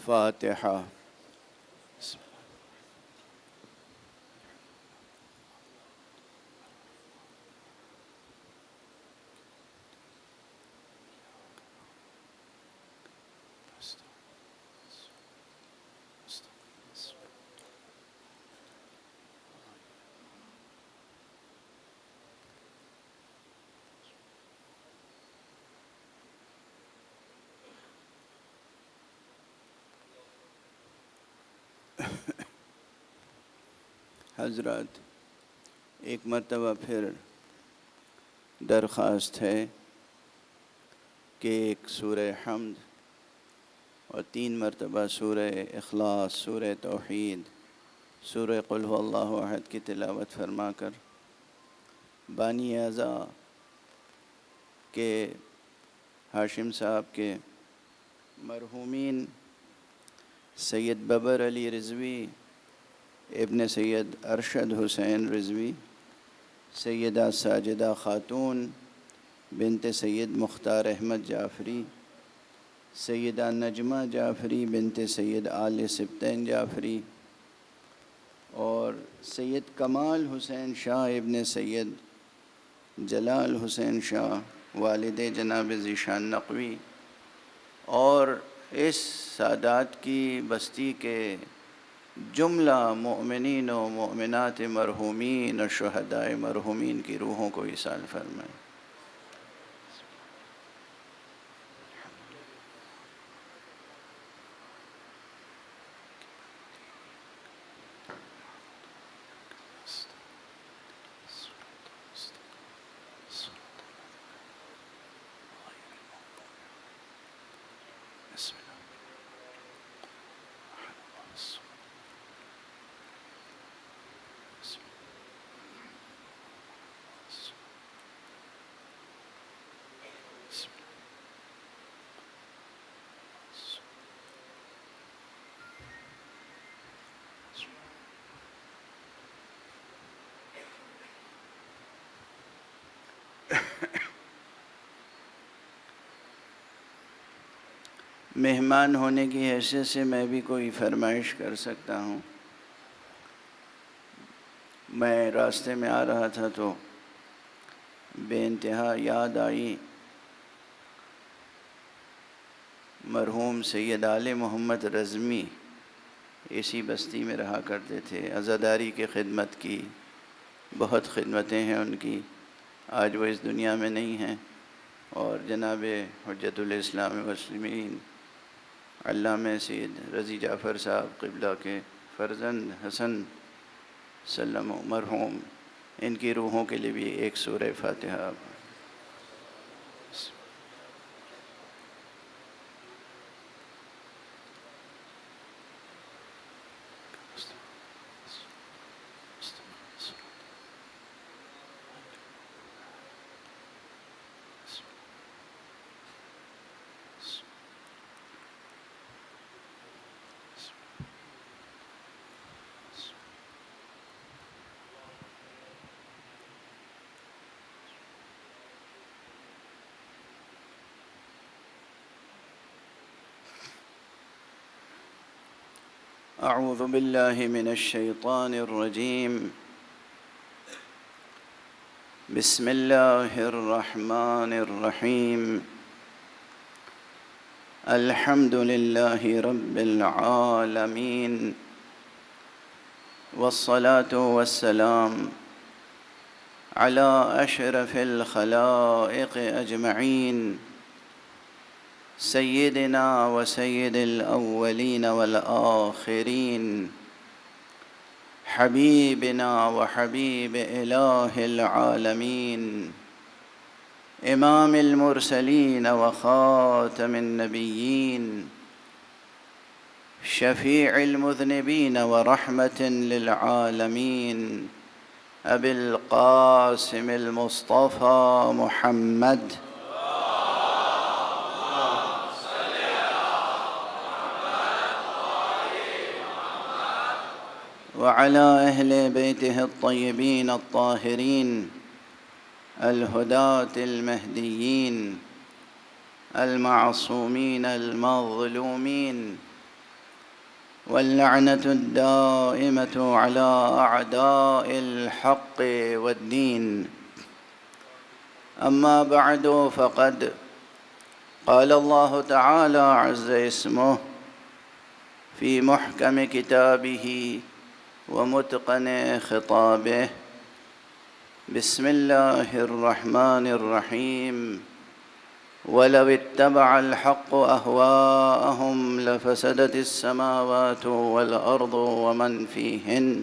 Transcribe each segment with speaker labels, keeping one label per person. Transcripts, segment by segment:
Speaker 1: فاتحہ۔ حضرات، ایک مرتبہ پھر درخواست ہے کہ ایک سورہ حمد اور 3 مرتبہ سورہ اخلاص، سورہ توحید، سورہ قل هو اللہ احد کی تلاوت فرما کر بانی اعضا کے ہاشم صاحب کے مرحومین سید ببر علی رضوی ابن سید ارشد حسین رضوی، سیدہ ساجدہ خاتون بنت سید مختار احمد جعفری، سیدہ نجمہ جعفری بنت سید آل سبطین جعفری، اور سید کمال حسین شاہ ابن سید جلال حسین شاہ والد جناب ذیشان نقوی، اور اس سادات کی بستی کے جملہ مؤمنین و مؤمنات مرحومین و شہدائے مرحومین کی روحوں کو ایصال فرمائے۔ مہمان ہونے کی حیثیت سے میں بھی کوئی فرمائش کر سکتا ہوں۔ میں راستے میں آ رہا تھا تو بے انتہا یاد آئی مرحوم سید آل محمد رزمی، اسی بستی میں رہا کرتے تھے، عزاداری کی خدمت کی، بہت خدمتیں ہیں ان کی، آج وہ اس دنیا میں نہیں ہیں، اور جناب حجت الاسلام والمسلمین علامہ سید رضی جعفر صاحب قبلہ کے فرزند حسن سلم مرحوم، ان کی روحوں کے لیے بھی ایک سورہ فاتحہ۔ اعوذ باللہ من الشیطان الرجیم، بسم اللہ الرحمن الرحیم، الحمد للہ رب العالمین، والصلاة والسلام علی اشرف الخلائق اجمعین، سیدنا و سید الاولین والآخرین، حبیبنا و حبیب الہ العالمین، امام المرسلین و خاتم النبیین، شفیع المذنبین و رحمت للعالمین، ابی القاسم المصطفى محمد وعلى أهل بيته الطيبين الطاهرين الهداة المهديين المعصومين المظلومين واللعنة الدائمة على أعداء الحق والدين. أما بعد، فقد قال الله تعالى عز اسمه في محكم كتابه ومتقن خطابه: بسم الله الرحمن الرحيم. ولو اتبع الحق أهواءهم لفسدت السماوات والأرض ومن فيهن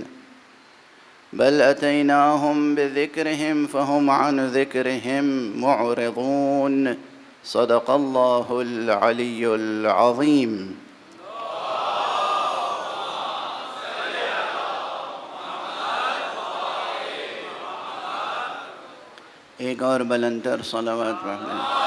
Speaker 1: بل أتيناهم بذكرهم فهم عن ذكرهم معرضون. صدق الله العلي العظيم. ایک اور بلندر صلوات پڑھ لیں۔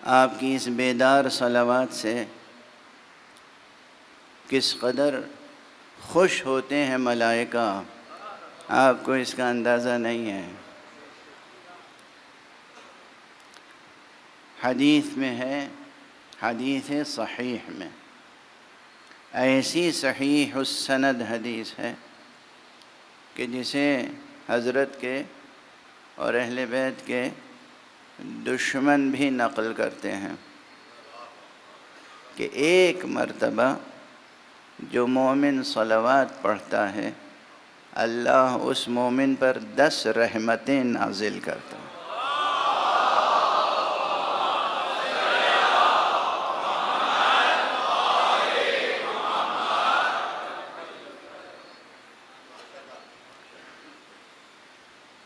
Speaker 1: آپ کی اس بیدار صلوات سے کس قدر خوش ہوتے ہیں ملائکہ، آپ کو اس کا اندازہ نہیں ہے۔ حدیث میں ہے، حدیث صحیح میں، ایسی صحیح السند حدیث ہے کہ جسے حضرت کے اور اہل بیت کے دشمن بھی نقل کرتے ہیں کہ ایک مرتبہ جو مومن صلوات پڑھتا ہے اللہ اس مومن پر 10 رحمتیں نازل کرتا ہے۔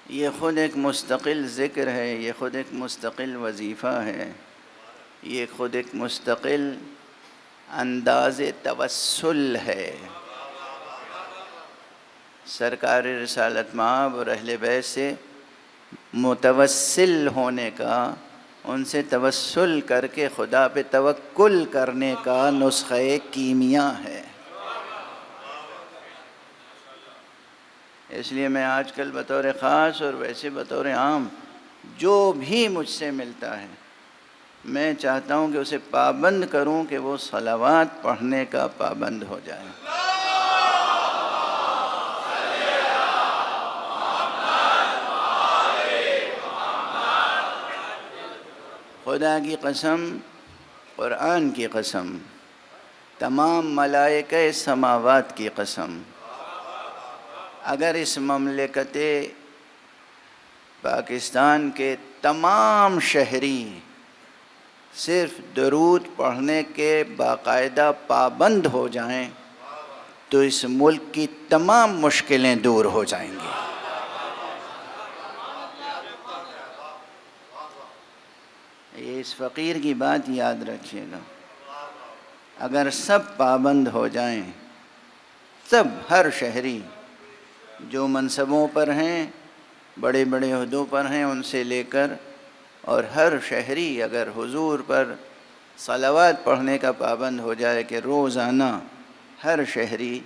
Speaker 1: یہ خود ایک مستقل ذکر ہے، یہ خود ایک مستقل وظیفہ ہے، یہ خود ایک مستقل انداز توسل ہے۔ سرکار رسالت مآب اور اہل بیت سے متوسل ہونے کا، ان سے توسل کر کے خدا پہ توکل کرنے کا نسخہ کیمیا ہے۔ اس لیے میں آج کل بطور خاص اور ویسے بطور عام جو بھی مجھ سے ملتا ہے میں چاہتا ہوں کہ اسے پابند کروں کہ وہ صلوات پڑھنے کا پابند ہو جائے۔ خدا کی قسم، قرآن کی قسم، تمام ملائکہ سماوات کی قسم، اگر اس مملکت پاکستان کے تمام شہری صرف درود پڑھنے کے باقاعدہ پابند ہو جائیں تو اس ملک کی تمام مشکلیں دور ہو جائیں گی۔ یہ اس فقیر کی بات یاد رکھیے گا، اگر سب پابند ہو جائیں، سب، ہر شہری جو منصبوں پر ہیں، بڑے بڑے عہدوں پر ہیں ان سے لے کر، اور ہر شہری اگر حضور پر صلوات پڑھنے کا پابند ہو جائے کہ روزانہ ہر شہری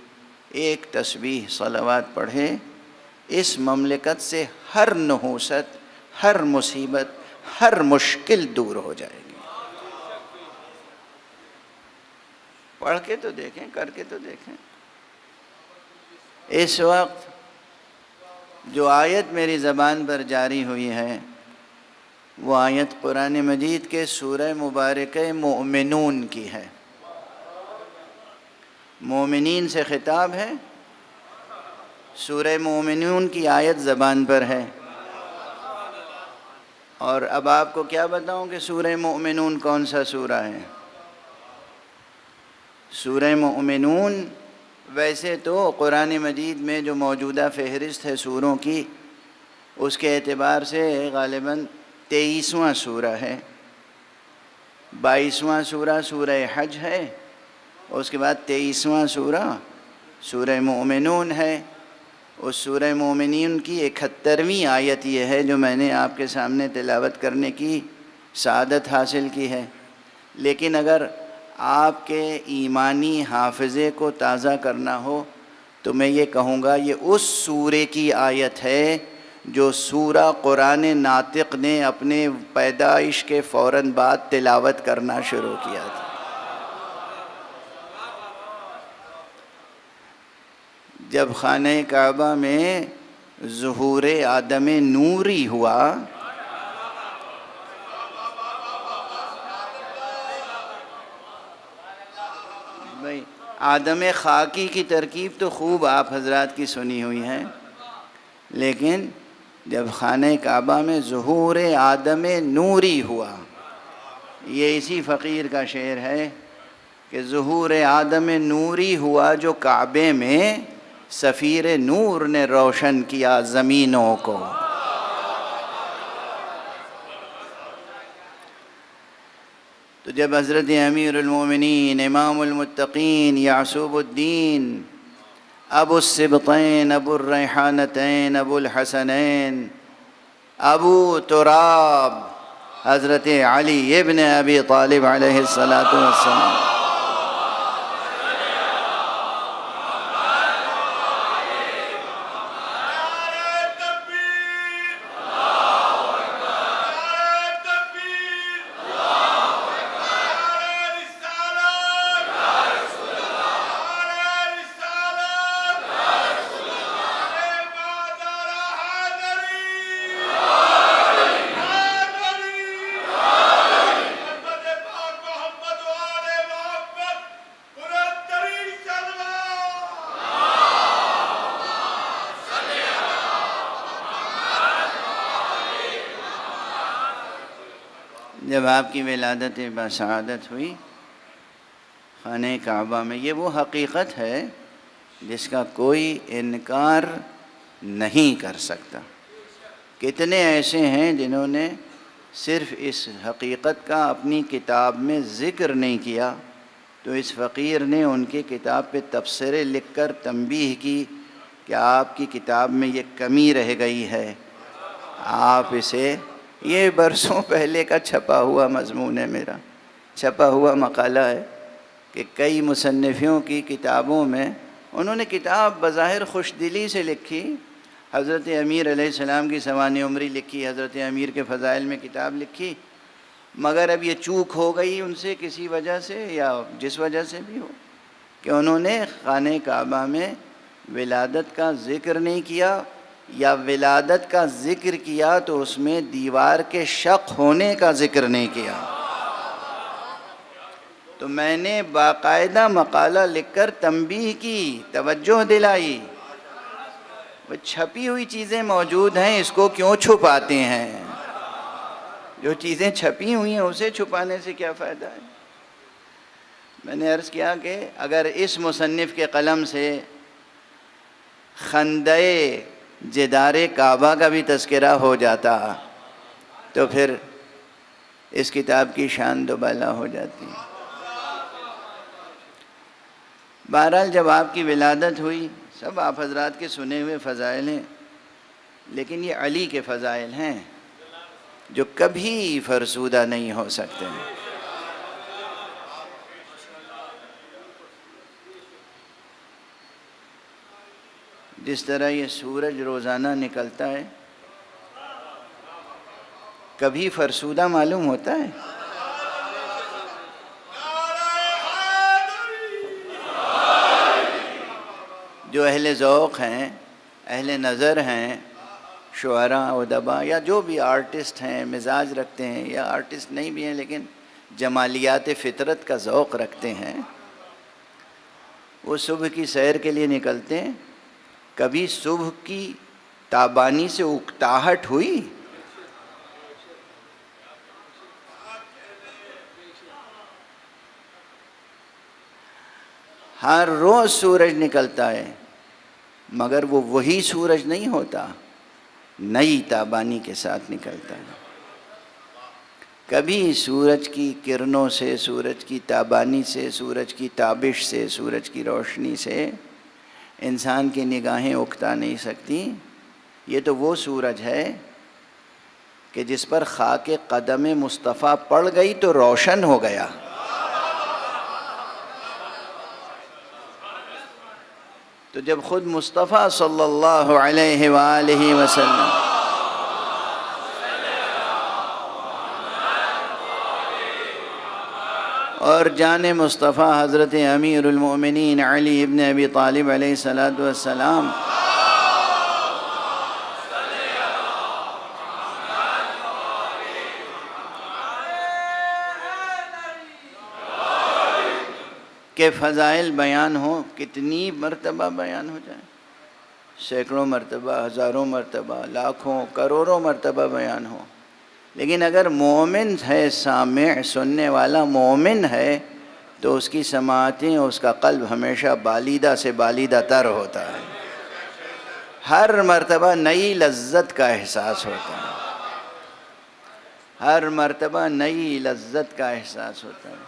Speaker 1: ایک تسبیح صلوات پڑھے، اس مملکت سے ہر نحوست، ہر مصیبت، ہر مشکل دور ہو جائے گی۔ پڑھ کے تو دیکھیں، کر کے تو دیکھیں۔ اس وقت جو آیت میری زبان پر جاری ہوئی ہے وہ آیت قرآن مجید کے سورہ مبارکہ مؤمنون کی ہے۔ مومنین سے خطاب ہے، سورہ مؤمنون کی آیت زبان پر ہے۔ اور اب آپ کو کیا بتاؤں کہ سورہ مؤمنون کون سا سورہ ہے؟ سورہ مؤمنون ویسے تو قرآن مجید میں جو موجودہ فہرست ہے سوروں کی، اس کے اعتبار سے غالباً 23واں سورہ ہے۔ 22واں سورہ سورہ حج ہے، اس کے بعد 23واں سورہ سورہ مؤمنون ہے۔ اس سورہ مومنین کی 71ویں آیت یہ ہے جو میں نے آپ کے سامنے تلاوت کرنے کی سعادت حاصل کی ہے۔ لیکن اگر آپ کے ایمانی حافظے کو تازہ کرنا ہو تو میں یہ کہوں گا یہ اس سورے کی آیت ہے جو سورہ قرآن ناطق نے اپنے پیدائش کے فوراً بعد تلاوت کرنا شروع کیا تھا۔ جب خانہ کعبہ میں ظہور آدم نوری ہوا، بھائی آدم خاکی کی ترکیب تو خوب آپ حضرات کی سنی ہوئی ہے، لیکن جب خانہ کعبہ میں ظہور آدم نوری ہوا، یہ اسی فقیر کا شعر ہے کہ ظہور آدم نوری ہوا جو کعبے میں سفیر نور نے روشن کیا زمینوں کو۔ تو جب حضرت امیر المومنین امام المتقین یعصوب الدین ابو السبطین ابو الریحانتین ابو الحسنین ابو تراب حضرت علی ابن ابی طالب علیہ السلام جب آپ کی ولادت بسعادت ہوئی خانہ کعبہ میں، یہ وہ حقیقت ہے جس کا کوئی انکار نہیں کر سکتا۔ کتنے ایسے ہیں جنہوں نے صرف اس حقیقت کا اپنی کتاب میں ذکر نہیں کیا، تو اس فقیر نے ان کی کتاب پہ تبصرے لکھ کر تنبیہ کی کہ آپ کی کتاب میں یہ کمی رہ گئی ہے، آپ اسے، یہ برسوں پہلے کا چھپا ہوا مضمون ہے، میرا چھپا ہوا مقالہ ہے کہ کئی مصنفوں کی کتابوں میں انہوں نے کتاب بظاہر خوش دلی سے لکھی، حضرت امیر علیہ السلام کی سوانح عمری لکھی، حضرت امیر کے فضائل میں کتاب لکھی، مگر اب یہ چوک ہو گئی ان سے کسی وجہ سے یا جس وجہ سے بھی ہو کہ انہوں نے خانہ کعبہ میں ولادت کا ذکر نہیں کیا، یا ولادت کا ذکر کیا تو اس میں دیوار کے شق ہونے کا ذکر نہیں کیا۔ تو میں نے باقاعدہ مقالہ لکھ کر تنبیہ کی، توجہ دلائی، وہ چھپی ہوئی چیزیں موجود ہیں، اس کو کیوں چھپاتے ہیں؟ جو چیزیں چھپی ہوئی ہیں اسے چھپانے سے کیا فائدہ ہے؟ میں نے عرض کیا کہ اگر اس مصنف کے قلم سے خندۂ جدار کعبہ کا بھی تذکرہ ہو جاتا تو پھر اس کتاب کی شان دوبالا ہو جاتی۔ بہرحال جب آپ کی ولادت ہوئی، سب آپ حضرات کے سنے ہوئے فضائل ہیں، لیکن یہ علی کے فضائل ہیں جو کبھی فرسودہ نہیں ہو سکتے ہیں۔ جس طرح یہ سورج روزانہ نکلتا ہے، کبھی فرسودہ معلوم ہوتا ہے؟ جو اہل ذوق ہیں، اہل نظر ہیں، شعراء ادباء یا جو بھی آرٹسٹ ہیں، مزاج رکھتے ہیں یا آرٹسٹ نہیں بھی ہیں لیکن جمالیات فطرت کا ذوق رکھتے ہیں، وہ صبح کی سیر کے لیے نکلتے ہیں، کبھی صبح کی تابانی سے اکتاہٹ ہوئی؟ ہر روز سورج نکلتا ہے، مگر وہ وہی سورج نہیں ہوتا، نئی تابانی کے ساتھ نکلتا ہے۔ کبھی سورج کی کرنوں سے، سورج کی تابانی سے، سورج کی تابش سے، سورج کی روشنی سے انسان کی نگاہیں اکتا نہیں سکتی۔ یہ تو وہ سورج ہے کہ جس پر خاک قدم مصطفیٰ پڑ گئی تو روشن ہو گیا۔ تو جب خود مصطفیٰ صلی اللہ علیہ وآلہ وسلم اور جان مصطفیٰ حضرت امیر المؤمنین علی ابن ابی طالب علیہ السلام کے فضائل بیان ہوں، کتنی مرتبہ بیان ہو جائیں، سینکڑوں مرتبہ، ہزاروں مرتبہ، لاکھوں کروڑوں مرتبہ بیان ہو، لیکن اگر مومن ہے، سامع سننے والا مومن ہے، تو اس کی سماعتیں، اس کا قلب ہمیشہ بالیدہ سے بالیدہ تر ہوتا ہے، ہر مرتبہ نئی لذت کا احساس ہوتا ہے، ہر مرتبہ نئی لذت کا احساس ہوتا ہے۔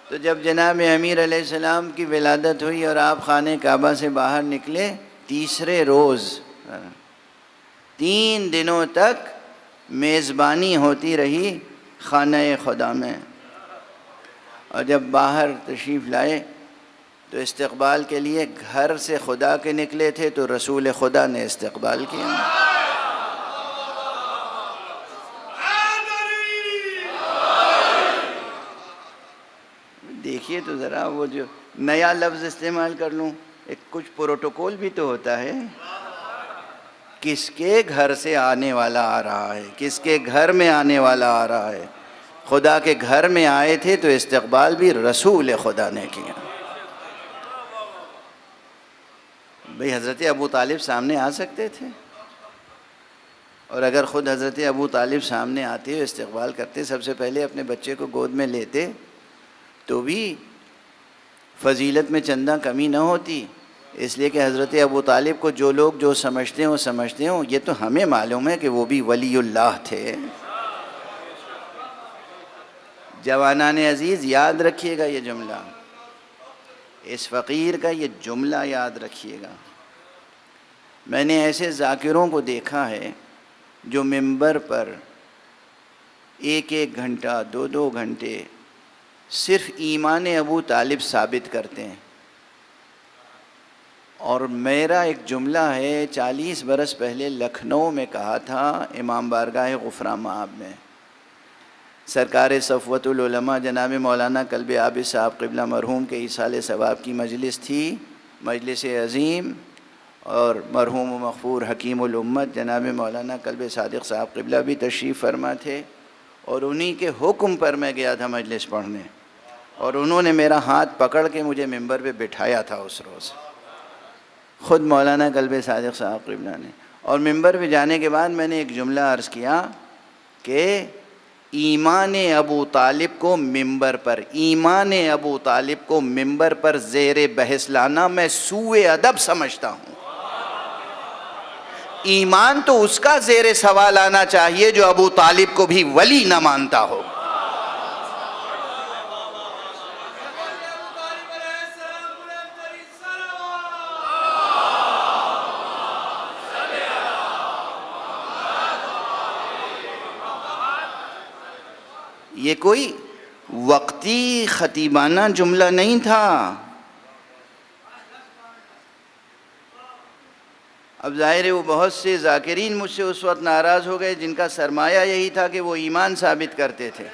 Speaker 1: تو جب جناب امیر علیہ السلام کی ولادت ہوئی اور آپ خانہ کعبہ سے باہر نکلے، تیسرے روز 3 دنوں تک میزبانی ہوتی رہی خانہ خدا میں، اور جب باہر تشریف لائے تو استقبال کے لیے گھر سے خدا کے نکلے تھے، تو رسول خدا نے استقبال کیا۔ دیکھیے تو ذرا، وہ جو نیا لفظ استعمال کر لوں، ایک کچھ پروٹوکول بھی تو ہوتا ہے، کس کے گھر سے آنے والا آ رہا ہے، کس کے گھر میں آنے والا آ رہا ہے۔ خدا کے گھر میں آئے تھے تو استقبال بھی رسول خدا نے کیا۔ بھئی حضرت ابو طالب سامنے آ سکتے تھے، اور اگر خود حضرت ابو طالب سامنے آتے اور استقبال کرتے، سب سے پہلے اپنے بچے کو گود میں لیتے، تو بھی فضیلت میں چندہ کمی نہ ہوتی، اس لیے کہ حضرت ابو طالب کو جو لوگ جو سمجھتے ہوں سمجھتے ہوں، یہ تو ہمیں معلوم ہے کہ وہ بھی ولی اللہ تھے۔ جوانان عزیز، یاد رکھیے گا یہ جملہ، اس فقیر کا یہ جملہ یاد رکھیے گا۔ میں نے ایسے ذاکروں کو دیکھا ہے جو منبر پر 1 گھنٹہ 2 گھنٹے صرف ایمان ابو طالب ثابت کرتے ہیں، اور میرا ایک جملہ ہے 40 برس پہلے لکھنؤ میں کہا تھا، امام بارگاہ غفران مآب میں، سرکار صفوت العلماء جناب مولانا کلب عابد صاحب قبلہ مرحوم کے ایصال ثواب کی مجلس تھی، مجلس عظیم، اور مرحوم و مغفور حکیم الامت جناب مولانا کلب صادق صاحب قبلہ بھی تشریف فرما تھے، اور انہی کے حکم پر میں گیا تھا مجلس پڑھنے، اور انہوں نے میرا ہاتھ پکڑ کے مجھے ممبر پہ بٹھایا تھا اس روز، خود مولانا کلب صادق صاحب قبلہ نے۔ اور ممبر پہ جانے کے بعد میں نے ایک جملہ عرض کیا کہ ایمان ابو طالب کو ممبر پر، ایمان ابو طالب کو ممبر پر زیر بحث لانا میں سوء ادب سمجھتا ہوں۔ ایمان تو اس کا زیر سوال آنا چاہیے جو ابو طالب کو بھی ولی نہ مانتا ہو۔ یہ کوئی وقتی خطیبانہ جملہ نہیں تھا۔ اب ظاہر ہے وہ بہت سے ذاکرین مجھ سے اس وقت ناراض ہو گئے جن کا سرمایہ یہی تھا کہ وہ ایمان ثابت کرتے تھے۔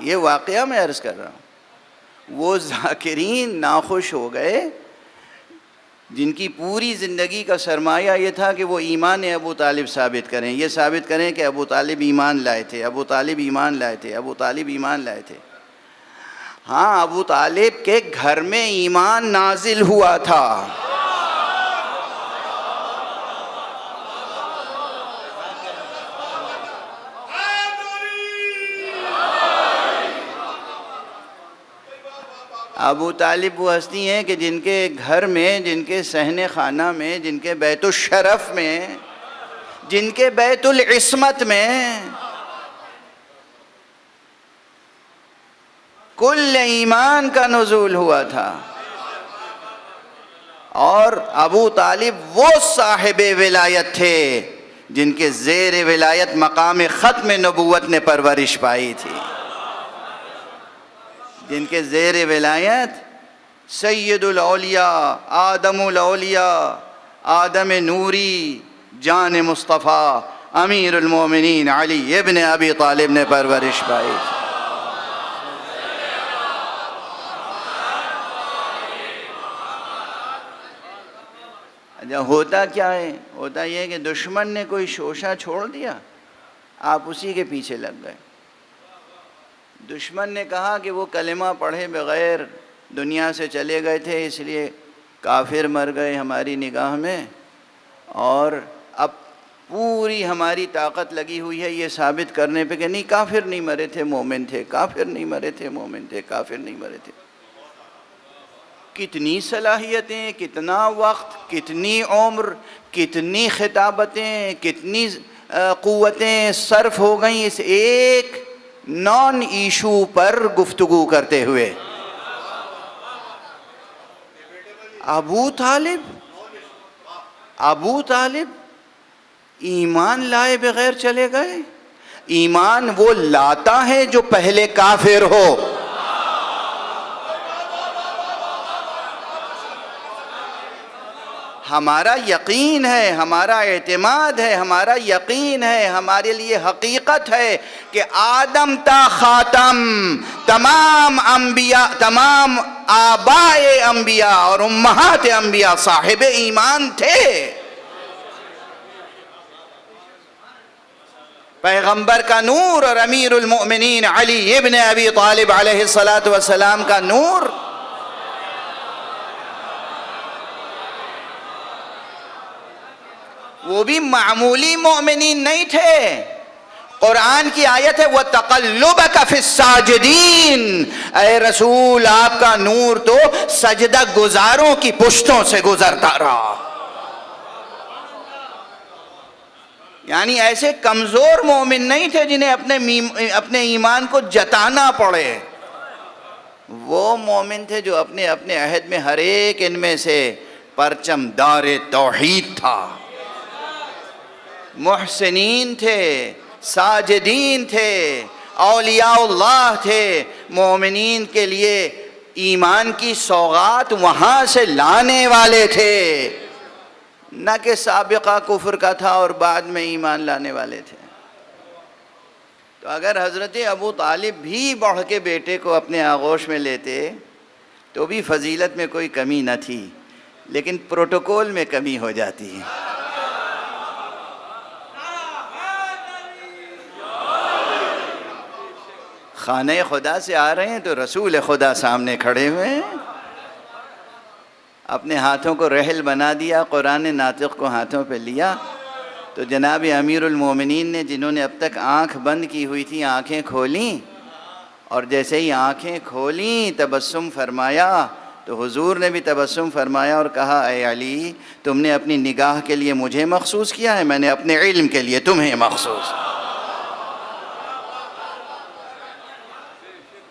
Speaker 1: یہ واقعہ میں عرض کر رہا ہوں، وہ ذاکرین ناخوش ہو گئے جن کی پوری زندگی کا سرمایہ یہ تھا کہ وہ ایمان ابو طالب ثابت کریں، یہ ثابت کریں کہ ابو طالب ایمان لائے تھے، ابو طالب ایمان لائے تھے، ابو طالب ایمان لائے تھے۔ ہاں، ابو طالب کے گھر میں ایمان نازل ہوا تھا، ابو طالب وہ ہستی ہیں کہ جن کے گھر میں، جن کے صحن خانہ میں، جن کے بیت الشرف میں، جن کے بیت العصمت میں کل ایمان کا نزول ہوا تھا، اور ابو طالب وہ صاحب ولایت تھے جن کے زیر ولایت مقام ختم نبوت نے پرورش پائی تھی، جن کے زیر ولایت سید الاولیاء، آدم الاولیاء، آدم نوری، جان مصطفیٰ امیر المومنین علی ابن ابی طالب نے پرورش پائی تھی۔ ہوتا کیا ہے؟ ہوتا یہ ہے کہ دشمن نے کوئی شوشہ چھوڑ دیا، آپ اسی کے پیچھے لگ گئے۔ دشمن نے کہا کہ وہ کلمہ پڑھے بغیر دنیا سے چلے گئے تھے، اس لیے کافر مر گئے ہماری نگاہ میں، اور اب پوری ہماری طاقت لگی ہوئی ہے یہ ثابت کرنے پہ کہ نہیں، کافر نہیں مرے تھے، مومن تھے، کافر نہیں مرے تھے، مومن تھے، کافر نہیں مرے تھے۔ کتنی صلاحیتیں، کتنا وقت، کتنی عمر، کتنی خطابتیں، کتنی قوتیں صرف ہو گئیں اس ایک نان ایشو پر گفتگو کرتے ہوئے۔ ابو طالب ایمان لائے بغیر چلے گئے۔ ایمان وہ لاتا ہے جو پہلے کافر ہو۔ ہمارا یقین ہے، ہمارا اعتماد ہے، ہمارا یقین ہے، ہمارے لیے حقیقت ہے کہ آدم تا خاتم تمام انبیاء، تمام آبائے انبیاء اور امہات انبیاء صاحب ایمان تھے۔ پیغمبر کا نور اور امیر المؤمنین علی ابن ابی طالب علیہ السلام کا نور، وہ بھی معمولی مومنین نہیں تھے۔ قرآن کی آیت ہے وَتَقَلُّبَكَ فِي السَّاجِدِينَ، اے رسول آپ کا نور تو سجدہ گزاروں کی پشتوں سے گزرتا رہا۔ یعنی ایسے کمزور مومن نہیں تھے جنہیں اپنے ایمان کو جتانا پڑے۔ وہ مومن تھے جو اپنے عہد میں ہر ایک ان میں سے پرچم دار توحید تھا، محسنین تھے، ساجدین تھے، اولیاء اللہ تھے، مومنین کے لیے ایمان کی سوغات وہاں سے لانے والے تھے، نہ کہ سابقہ کفر کا تھا اور بعد میں ایمان لانے والے تھے۔ تو اگر حضرت ابو طالب بھی بڑھ کے بیٹے کو اپنے آغوش میں لیتے تو بھی فضیلت میں کوئی کمی نہ تھی، لیکن پروٹوکول میں کمی ہو جاتی ہے۔ خانہ خدا سے آ رہے ہیں تو رسول خدا سامنے کھڑے ہوئے ہیں، اپنے ہاتھوں کو رحل بنا دیا، قرآن ناطق کو ہاتھوں پہ لیا، تو جناب امیر المومنین نے، جنہوں نے اب تک آنکھ بند کی ہوئی تھی، آنکھیں کھولیں، اور جیسے ہی آنکھیں کھولیں تبسم فرمایا، تو حضور نے بھی تبسم فرمایا اور کہا اے علی، تم نے اپنی نگاہ کے لیے مجھے مخصوص کیا ہے، میں نے اپنے علم کے لیے تمہیں مخصوص،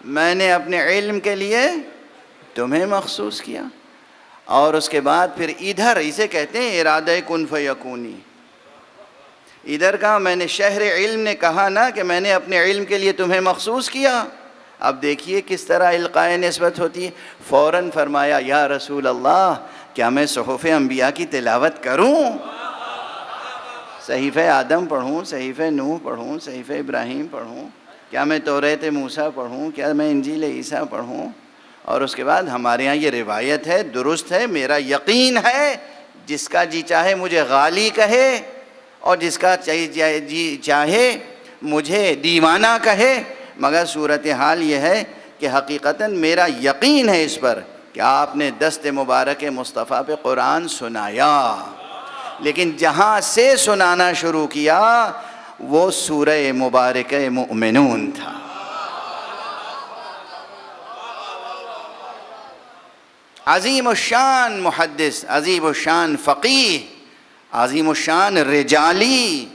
Speaker 1: میں نے اپنے علم کے لیے تمہیں مخصوص کیا۔ اور اس کے بعد پھر ادھر، اسے کہتے ہیں ارادہ کن فیکونی، ادھر کہا میں نے شہر علم نے کہا نا کہ میں نے اپنے علم کے لیے تمہیں مخصوص کیا۔ اب دیکھیے کس طرح القائے نسبت ہوتی ہے۔ فوراً فرمایا یا رسول اللہ، کیا میں صحف انبیاء کی تلاوت کروں؟ صحیفہ آدم پڑھوں، صحیفہ نوح پڑھوں، صحیفہ ابراہیم پڑھوں، کیا میں توریت موسیٰ پڑھوں، کیا میں انجیل عیسیٰ پڑھوں؟ اور اس کے بعد ہمارے ہاں یہ روایت ہے، درست ہے، میرا یقین ہے، جس کا جی چاہے مجھے غالی کہے اور جس کا جی چاہے مجھے دیوانہ کہے، مگر صورتحال یہ ہے کہ حقیقتاً میرا یقین ہے اس پر کہ آپ نے دست مبارک مصطفیٰ پہ قرآن سنایا، لیکن جہاں سے سنانا شروع کیا وہ سورہ مبارکہ مؤمنون تھا۔ عظیم الشان محدث، عظیم الشان فقیہ، عظیم الشان رجالی،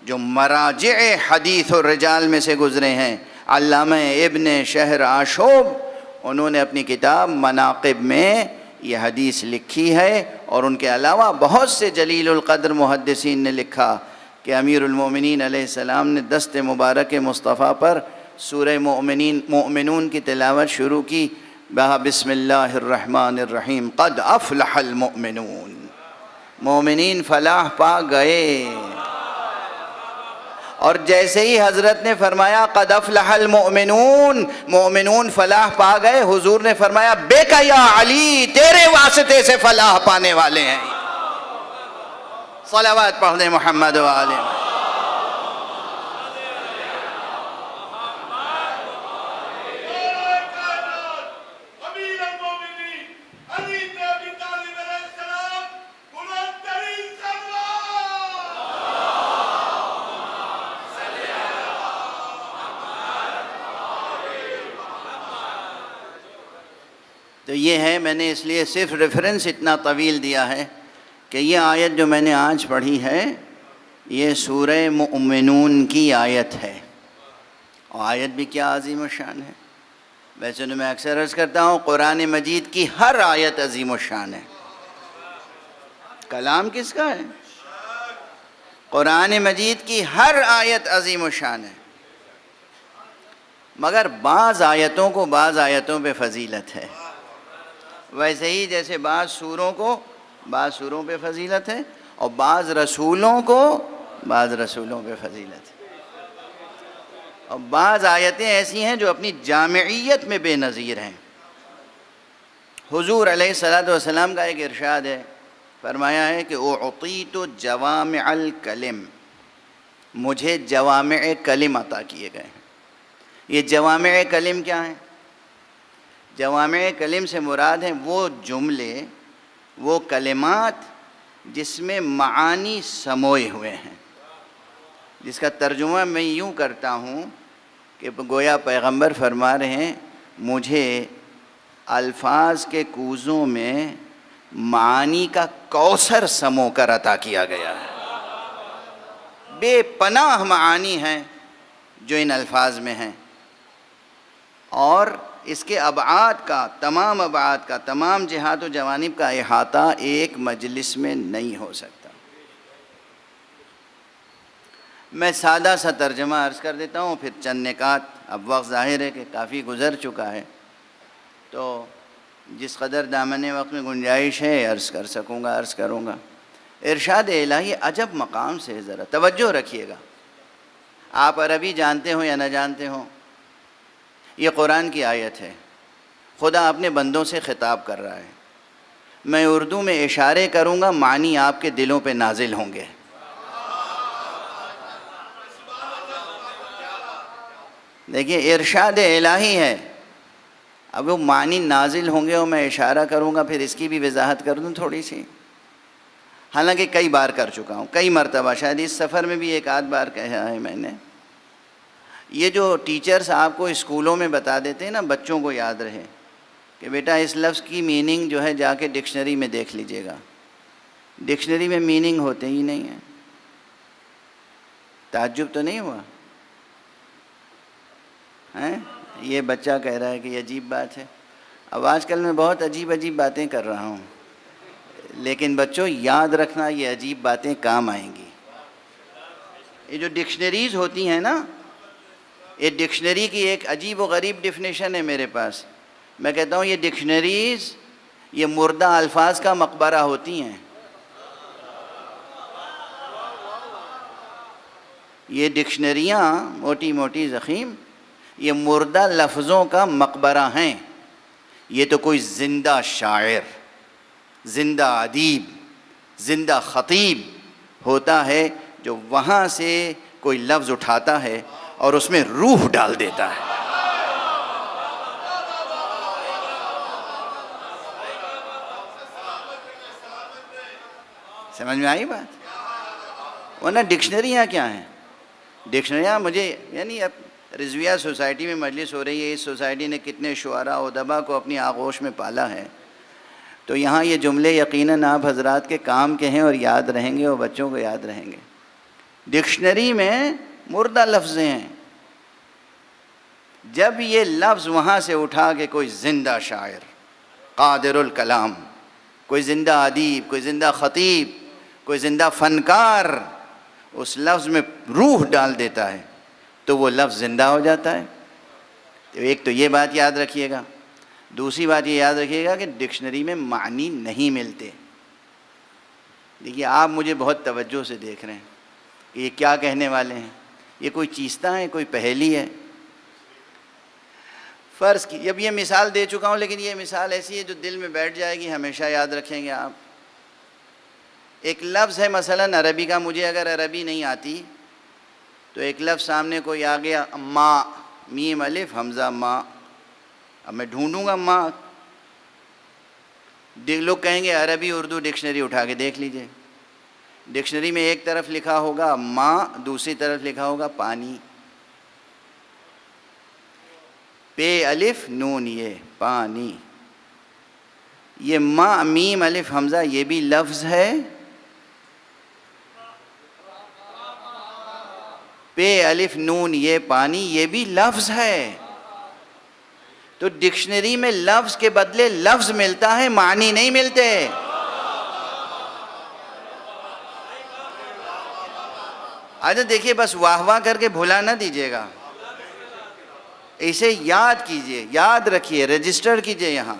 Speaker 1: جو مراجع حدیث و رجال میں سے گزرے ہیں، علامہ ابن شہر آشوب، انہوں نے اپنی کتاب مناقب میں یہ حدیث لکھی ہے، اور ان کے علاوہ بہت سے جلیل القدر محدثین نے لکھا کہ امیر المومنین علیہ السلام نے دست مبارک مصطفیٰ پر سورہ مؤمنون کی تلاوت شروع کی، بسم اللہ الرحمن الرحیم، قد افلح المؤمنون، مومنین فلاح پا گئے۔ اور جیسے ہی حضرت نے فرمایا قد افلح المؤمنون، مومنون فلاح پا گئے، حضور نے فرمایا بیک یا علی، تیرے واسطے سے فلاح پانے والے ہیں۔ صلوات پڑھ دیں محمد و آلہ۔ تو یہ ہے، میں نے اس لیے صرف ریفرنس اتنا طویل دیا ہے کہ یہ آیت جو میں نے آج پڑھی ہے یہ سورہ مؤمنون کی آیت ہے، اور آیت بھی کیا عظیم الشان ہے۔ ویسے تو میں اکثر عرض کرتا ہوں قرآن مجید کی ہر آیت عظیم الشان ہے۔ کلام کس کا ہے؟ قرآن مجید کی ہر آیت عظیم الشان ہے، مگر بعض آیتوں کو بعض آیتوں پہ فضیلت ہے، ویسے ہی جیسے بعض سوروں کو بعض سوروں پہ فضیلت ہے، اور بعض رسولوں کو بعض رسولوں پہ فضیلت ہے، اور بعض آیتیں ایسی ہیں جو اپنی جامعیت میں بے نظیر ہیں۔ حضور علیہ الصلوۃ والسلام کا ایک ارشاد ہے، فرمایا ہے کہ اعطیت جوامع الکلم، مجھے جوامع کلم عطا کیے گئے ہیں۔ یہ جوامع کلم کیا ہیں؟ جوامع کلم سے مراد ہیں وہ جملے، وہ کلمات جس میں معانی سموئے ہوئے ہیں، جس کا ترجمہ میں یوں کرتا ہوں کہ گویا پیغمبر فرما رہے ہیں مجھے الفاظ کے کوزوں میں معانی کا کوثر سمو کر عطا کیا گیا ہے۔ بے پناہ معانی ہیں جو ان الفاظ میں ہیں، اور اس کے ابعاد کا، تمام ابعاد کا، تمام جہات و جوانب کا احاطہ ایک مجلس میں نہیں ہو سکتا۔ میں سادہ سا ترجمہ عرض کر دیتا ہوں، پھر چند نکات، اب وقت ظاہر ہے کہ کافی گزر چکا ہے، تو جس قدر دامن وقت میں گنجائش ہے عرض کر سکوں گا عرض کروں گا۔ ارشاد الہی عجب مقام سے، ذرا توجہ رکھیے گا، آپ عربی جانتے ہوں یا نہ جانتے ہوں، یہ قرآن کی آیت ہے، خدا اپنے بندوں سے خطاب کر رہا ہے، میں اردو میں اشارے کروں گا، معنی آپ کے دلوں پہ نازل ہوں گے۔ دیکھیے ارشاد الہی ہے، اب وہ معنی نازل ہوں گے اور میں اشارہ کروں گا، پھر اس کی بھی وضاحت کر دوں تھوڑی سی، حالانکہ کئی بار کر چکا ہوں، کئی مرتبہ، شاید اس سفر میں بھی ایک آدھ بار کہا ہے میں نے۔ یہ جو ٹیچرز آپ کو اسکولوں میں بتا دیتے ہیں نا، بچوں کو یاد رہے کہ بیٹا اس لفظ کی میننگ جو ہے جا کے ڈکشنری میں دیکھ لیجئے گا، ڈکشنری میں میننگ ہوتے ہی نہیں ہیں۔ تعجب تو نہیں ہوا؟ یہ بچہ کہہ رہا ہے کہ یہ عجیب بات ہے۔ اب آج کل میں بہت عجیب عجیب باتیں کر رہا ہوں، لیکن بچوں یاد رکھنا یہ عجیب باتیں کام آئیں گی۔ یہ جو ڈکشنریز ہوتی ہیں نا، یہ ڈکشنری کی ایک عجیب و غریب ڈیفینیشن ہے میرے پاس، میں کہتا ہوں یہ ڈکشنریز یہ مردہ الفاظ کا مقبرہ ہوتی ہیں۔ یہ ڈکشنریاں موٹی موٹی ضخیم یہ مردہ لفظوں کا مقبرہ ہیں۔ یہ تو کوئی زندہ شاعر، زندہ ادیب، زندہ خطیب ہوتا ہے جو وہاں سے کوئی لفظ اٹھاتا ہے اور اس میں روح ڈال دیتا ہے۔ سمجھ میں آئی بات؟ ورنہ ڈکشنریاں کیا ہیں؟ ڈکشنریاں مجھے یعنی اب رضویہ سوسائٹی میں مجلس ہو رہی ہے، اس سوسائٹی نے کتنے شعراء و ادبا کو اپنی آغوش میں پالا ہے، تو یہاں یہ جملے یقیناً آپ حضرات کے کام کے ہیں اور یاد رہیں گے اور بچوں کو یاد رہیں گے۔ ڈکشنری میں مردہ لفظیں ہیں، جب یہ لفظ وہاں سے اٹھا کے کوئی زندہ شاعر، قادر الکلام، کوئی زندہ ادیب، کوئی زندہ خطیب، کوئی زندہ فنکار اس لفظ میں روح ڈال دیتا ہے تو وہ لفظ زندہ ہو جاتا ہے۔ تو ایک تو یہ بات یاد رکھیے گا، دوسری بات یہ یاد رکھیے گا کہ ڈکشنری میں معنی نہیں ملتے۔ دیکھیے آپ مجھے بہت توجہ سے دیکھ رہے ہیں کہ یہ کیا کہنے والے ہیں، یہ کوئی چیستہ ہے، کوئی پہیلی ہے؟ فرض کی، اب یہ مثال دے چکا ہوں لیکن یہ مثال ایسی ہے جو دل میں بیٹھ جائے گی، ہمیشہ یاد رکھیں گے آپ۔ ایک لفظ ہے مثلا عربی کا، مجھے اگر عربی نہیں آتی تو ایک لفظ سامنے کوئی آ گیا، ماء، میم الف حمزہ ماء، اب میں ڈھونڈوں گا ماء، لوگ کہیں گے عربی اردو ڈکشنری اٹھا کے دیکھ لیجئے، ڈکشنری میں ایک طرف لکھا ہوگا ماء، دوسری طرف لکھا ہوگا پانی، پے الف نون یہ پانی، یہ ماء میم الف حمزہ یہ بھی لفظ ہے، پے الف نون یہ پانی یہ بھی لفظ ہے۔ تو ڈکشنری میں لفظ کے بدلے لفظ ملتا ہے، معنی نہیں ملتے۔ آج دیکھیے، بس واہ واہ کر کے بھلا نہ دیجیے گا، اسے یاد کیجئے، یاد رکھیے، رجسٹر کیجئے یہاں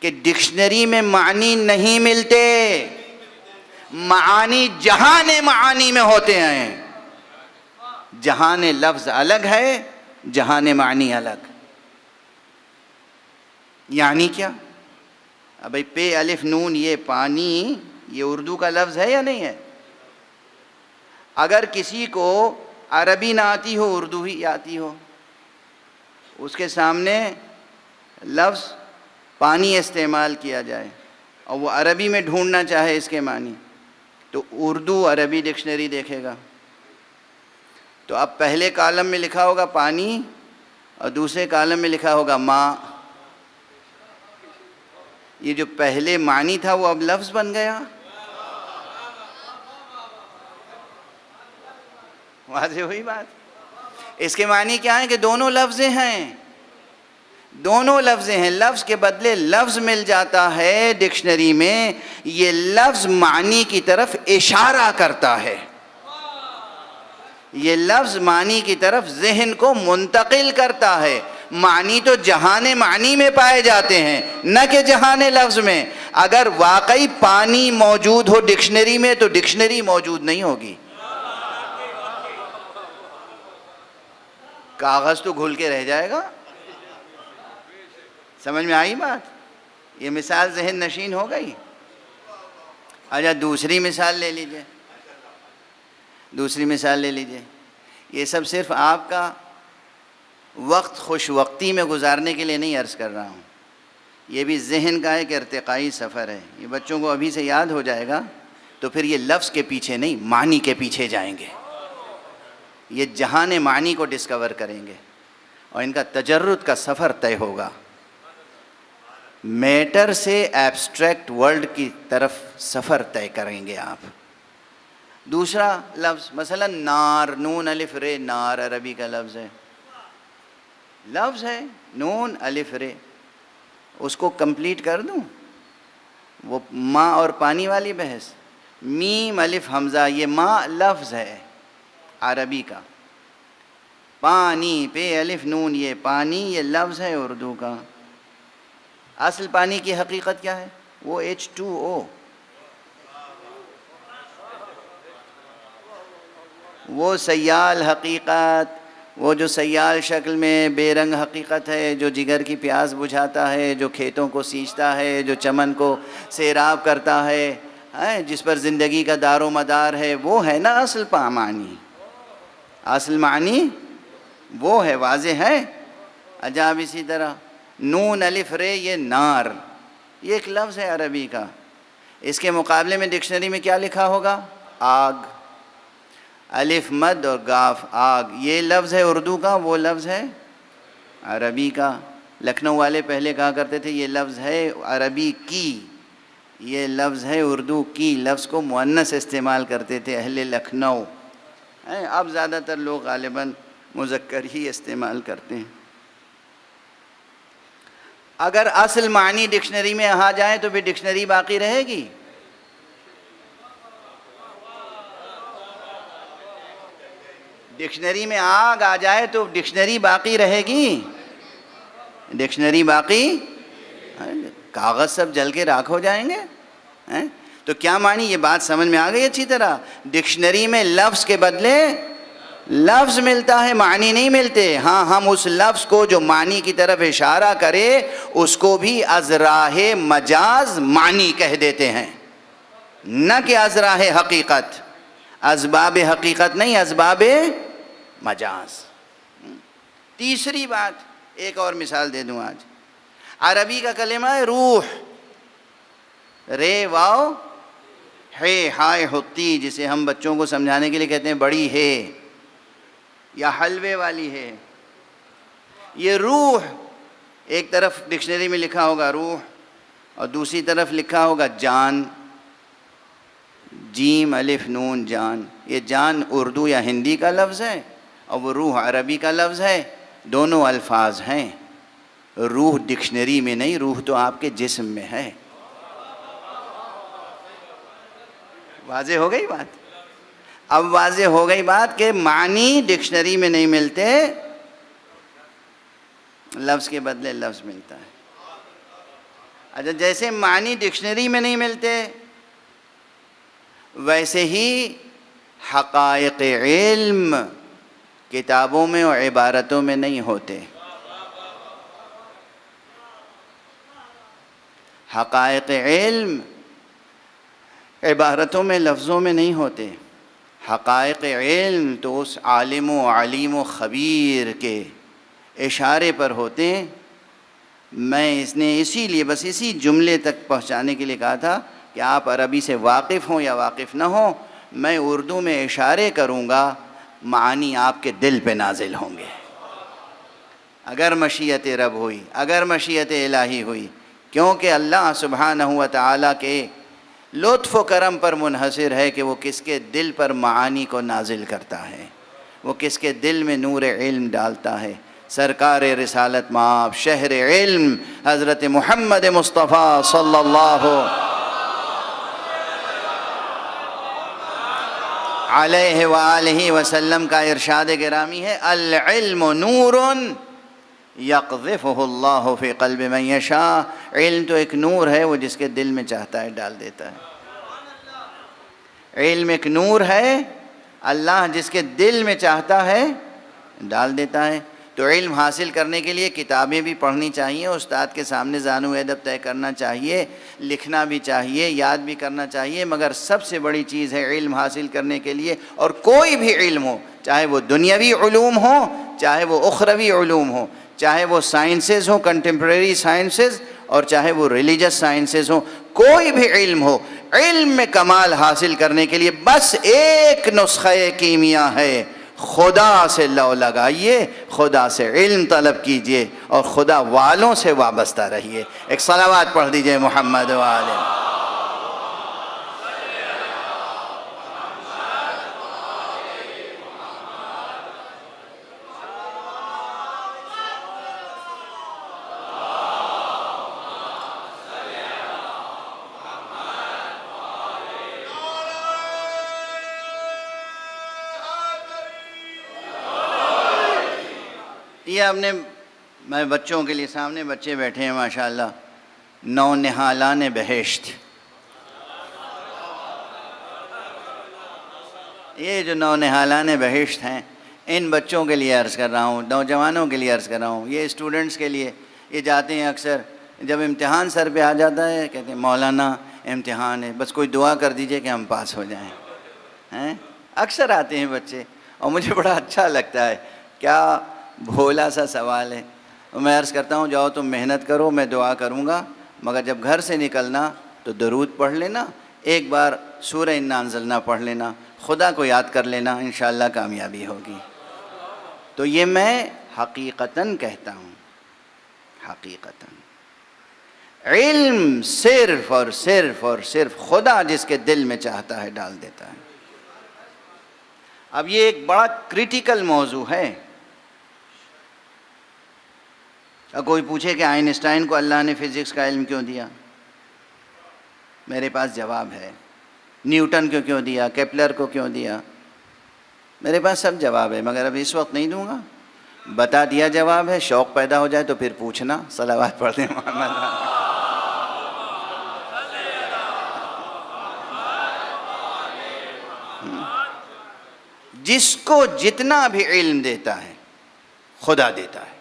Speaker 1: کہ ڈکشنری میں معنی نہیں ملتے، معانی جہان معانی میں ہوتے ہیں، جہان لفظ الگ ہے، جہان معنی الگ۔ یعنی کیا؟ اب پے الف نون یہ پانی، یہ اردو کا لفظ ہے یا نہیں ہے؟ اگر کسی کو عربی نہ آتی ہو، اردو ہی آتی ہو، اس کے سامنے لفظ پانی استعمال کیا جائے اور وہ عربی میں ڈھونڈنا چاہے اس کے معنی، تو اردو عربی ڈکشنری دیکھے گا، تو اب پہلے کالم میں لکھا ہوگا پانی اور دوسرے کالم میں لکھا ہوگا ماء، یہ جو پہلے معنی تھا وہ اب لفظ بن گیا۔ واضح ہوئی بات؟ اس کے معنی کیا ہے کہ دونوں لفظیں ہیں، دونوں لفظیں ہیں، لفظ کے بدلے لفظ مل جاتا ہے ڈکشنری میں، یہ لفظ معنی کی طرف اشارہ کرتا ہے، یہ لفظ معنی کی طرف ذہن کو منتقل کرتا ہے۔ معنی تو جہان معنی میں پائے جاتے ہیں، نہ کہ جہان لفظ میں۔ اگر واقعی پانی موجود ہو ڈکشنری میں تو ڈکشنری موجود نہیں ہوگی، کاغذ تو گھل کے رہ جائے گا۔ سمجھ میں آئی بات؟ یہ مثال ذہن نشین ہو گئی۔ اچھا دوسری مثال لے لیجئے، دوسری مثال لے لیجئے، یہ سب صرف آپ کا وقت خوش وقتی میں گزارنے کے لیے نہیں عرض کر رہا ہوں، یہ بھی ذہن کا ایک ارتقائی سفر ہے۔ یہ بچوں کو ابھی سے یاد ہو جائے گا تو پھر یہ لفظ کے پیچھے نہیں، معنی کے پیچھے جائیں گے، یہ جہان معنی کو ڈسکور کریں گے اور ان کا تجرد کا سفر طے ہوگا، میٹر سے ایبسٹریکٹ ورلڈ کی طرف سفر طے کریں گے آپ۔ دوسرا لفظ مثلا نار، نون الف رے، نار عربی کا لفظ ہے، لفظ ہے نون الف رے، اس کو کمپلیٹ کر دوں، وہ ماء اور پانی والی بحث، میم الف حمزہ یہ ماء لفظ ہے عربی کا، پانی پہ الف نون یہ پانی یہ لفظ ہے اردو کا۔ اصل پانی کی حقیقت کیا ہے؟ وہ H2O، وہ سیال حقیقت، وہ جو سیال شکل میں بے رنگ حقیقت ہے، جو جگر کی پیاس بجھاتا ہے، جو کھیتوں کو سینچتا ہے، جو چمن کو سیراب کرتا ہے، جس پر زندگی کا دار و مدار ہے، وہ ہے نا اصل معنی، اصل معنی وہ ہے، واضح ہے۔ عجاب اسی طرح نون الف رے یہ نار، یہ ایک لفظ ہے عربی کا، اس کے مقابلے میں ڈکشنری میں کیا لکھا ہوگا؟ آگ، الف مد اور گاف آگ، یہ لفظ ہے اردو کا، وہ لفظ ہے عربی کا۔ لکھنؤ والے پہلے کہا کرتے تھے یہ لفظ ہے عربی کی، یہ لفظ ہے اردو کی، لفظ کو مؤنث استعمال کرتے تھے اہل لکھنؤ، اب زیادہ تر لوگ غالباً مذکر ہی استعمال کرتے ہیں۔ اگر اصل معنی ڈکشنری میں آ جائے تو پھر ڈکشنری باقی رہے گی؟ ڈکشنری میں آگ آ جائے تو ڈکشنری باقی رہے گی؟ ڈکشنری باقی، کاغذ سب جل کے راکھ ہو جائیں گے۔ تو کیا معنی؟ یہ بات سمجھ میں آ گئی اچھی طرح؟ ڈکشنری میں لفظ کے بدلے لفظ ملتا ہے، معنی نہیں ملتے۔ ہاں ہم اس لفظ کو جو معنی کی طرف اشارہ کرے اس کو بھی از راہ مجاز معنی کہہ دیتے ہیں، نہ کہ از راہ حقیقت، اسباب حقیقت نہیں، اسباب مجاز۔ تیسری بات، ایک اور مثال دے دوں آج، عربی کا کلمہ ہے روح، رے واو ہے ہائے ہوتی، جسے ہم بچوں کو سمجھانے کے لیے کہتے ہیں بڑی ہے یا حلوے والی ہے۔ یہ روح ایک طرف ڈکشنری میں لکھا ہوگا روح، اور دوسری طرف لکھا ہوگا جان، جیم الف نون جان۔ یہ جان اردو یا ہندی کا لفظ ہے اور وہ روح عربی کا لفظ ہے، دونوں الفاظ ہیں۔ روح ڈکشنری میں نہیں، روح تو آپ کے جسم میں ہے۔ واضح ہو گئی بات؟ اب واضح ہو گئی بات کہ معنی ڈکشنری میں نہیں ملتے، لفظ کے بدلے لفظ ملتا ہے۔ اچھا، جیسے معنی ڈکشنری میں نہیں ملتے، ویسے ہی حقائق علم کتابوں میں اور عبارتوں میں نہیں ہوتے۔ حقائق علم عبارتوں میں، لفظوں میں نہیں ہوتے۔ حقائق علم تو اس عالم و علیم و خبیر کے اشارے پر ہوتے ہیں۔ میں اس نے اسی لیے بس اسی جملے تک پہنچانے کے لیے کہا تھا کہ آپ عربی سے واقف ہوں یا واقف نہ ہوں، میں اردو میں اشارے کروں گا، معانی آپ کے دل پہ نازل ہوں گے، اگر مشیت رب ہوئی، اگر مشیت الہی ہوئی، کیونکہ اللہ سبحانہ و تعالیٰ کے لطف و کرم پر منحصر ہے کہ وہ کس کے دل پر معانی کو نازل کرتا ہے، وہ کس کے دل میں نور علم ڈالتا ہے۔ سرکار رسالت مآب شہر علم حضرت محمد مصطفیٰ صلی اللہ علیہ وآلہ وسلم کا ارشاد گرامی ہے، العلم نور یقذفہ اللہ فی قلب من یشاء۔ علم تو ایک نور ہے، وہ جس کے دل میں چاہتا ہے ڈال دیتا ہے۔ علم ایک نور ہے، اللہ جس کے دل میں چاہتا ہے ڈال دیتا ہے۔ تو علم حاصل کرنے کے لیے کتابیں بھی پڑھنی چاہیے، استاد کے سامنے زانو ادب طے کرنا چاہیے، لکھنا بھی چاہیے، یاد بھی کرنا چاہیے، مگر سب سے بڑی چیز ہے علم حاصل کرنے کے لیے، اور کوئی بھی علم ہو، چاہے وہ دنیاوی علوم ہو، چاہے وہ اخروی علوم ہو، چاہے وہ سائنسز ہوں، کنٹمپریری سائنسز، اور چاہے وہ ریلیجس سائنسز ہوں، کوئی بھی علم ہو، علم میں کمال حاصل کرنے کے لیے بس ایک نسخہ کیمیا ہے، خدا سے لو لگائیے، خدا سے علم طلب کیجئے، اور خدا والوں سے وابستہ رہیے۔ ایک صلوات پڑھ دیجئے محمد وآلہ۔ یہ ہم نے، میں بچوں کے لیے، سامنے بچے بیٹھے ہیں ماشاءاللہ، نو نہالان بہشت، یہ جو نو نہالان بہشت ہیں، ان بچوں کے لیے عرض کر رہا ہوں، نوجوانوں کے لیے عرض کر رہا ہوں، یہ اسٹوڈنٹس کے لیے، یہ جاتے ہیں اکثر، جب امتحان سر پہ آ جاتا ہے کہتے ہیں مولانا امتحان ہے، بس کوئی دعا کر دیجئے کہ ہم پاس ہو جائیں۔ اکثر آتے ہیں بچے، اور مجھے بڑا اچھا لگتا ہے، کیا بھولا سا سوال ہے۔ میں عرض کرتا ہوں جاؤ تم محنت کرو، میں دعا کروں گا، مگر جب گھر سے نکلنا تو درود پڑھ لینا، ایک بار سورہ انا انزلنا پڑھ لینا، خدا کو یاد کر لینا، انشاءاللہ کامیابی ہوگی۔ تو یہ میں حقیقتاً کہتا ہوں، حقیقتاً علم صرف اور صرف اور صرف خدا جس کے دل میں چاہتا ہے ڈال دیتا ہے۔ اب یہ ایک بڑا کریٹیکل موضوع ہے۔ کوئی پوچھے کہ آئنسٹائن کو اللہ نے فزکس کا علم کیوں دیا، میرے پاس جواب ہے۔ نیوٹن کو کیوں دیا، کیپلر کو کیوں دیا، میرے پاس سب جواب ہے، مگر اب اس وقت نہیں دوں گا، بتا دیا جواب ہے، شوق پیدا ہو جائے تو پھر پوچھنا۔ صلوات پڑھتے ہیں محمد۔ جس کو جتنا بھی علم دیتا ہے خدا دیتا ہے.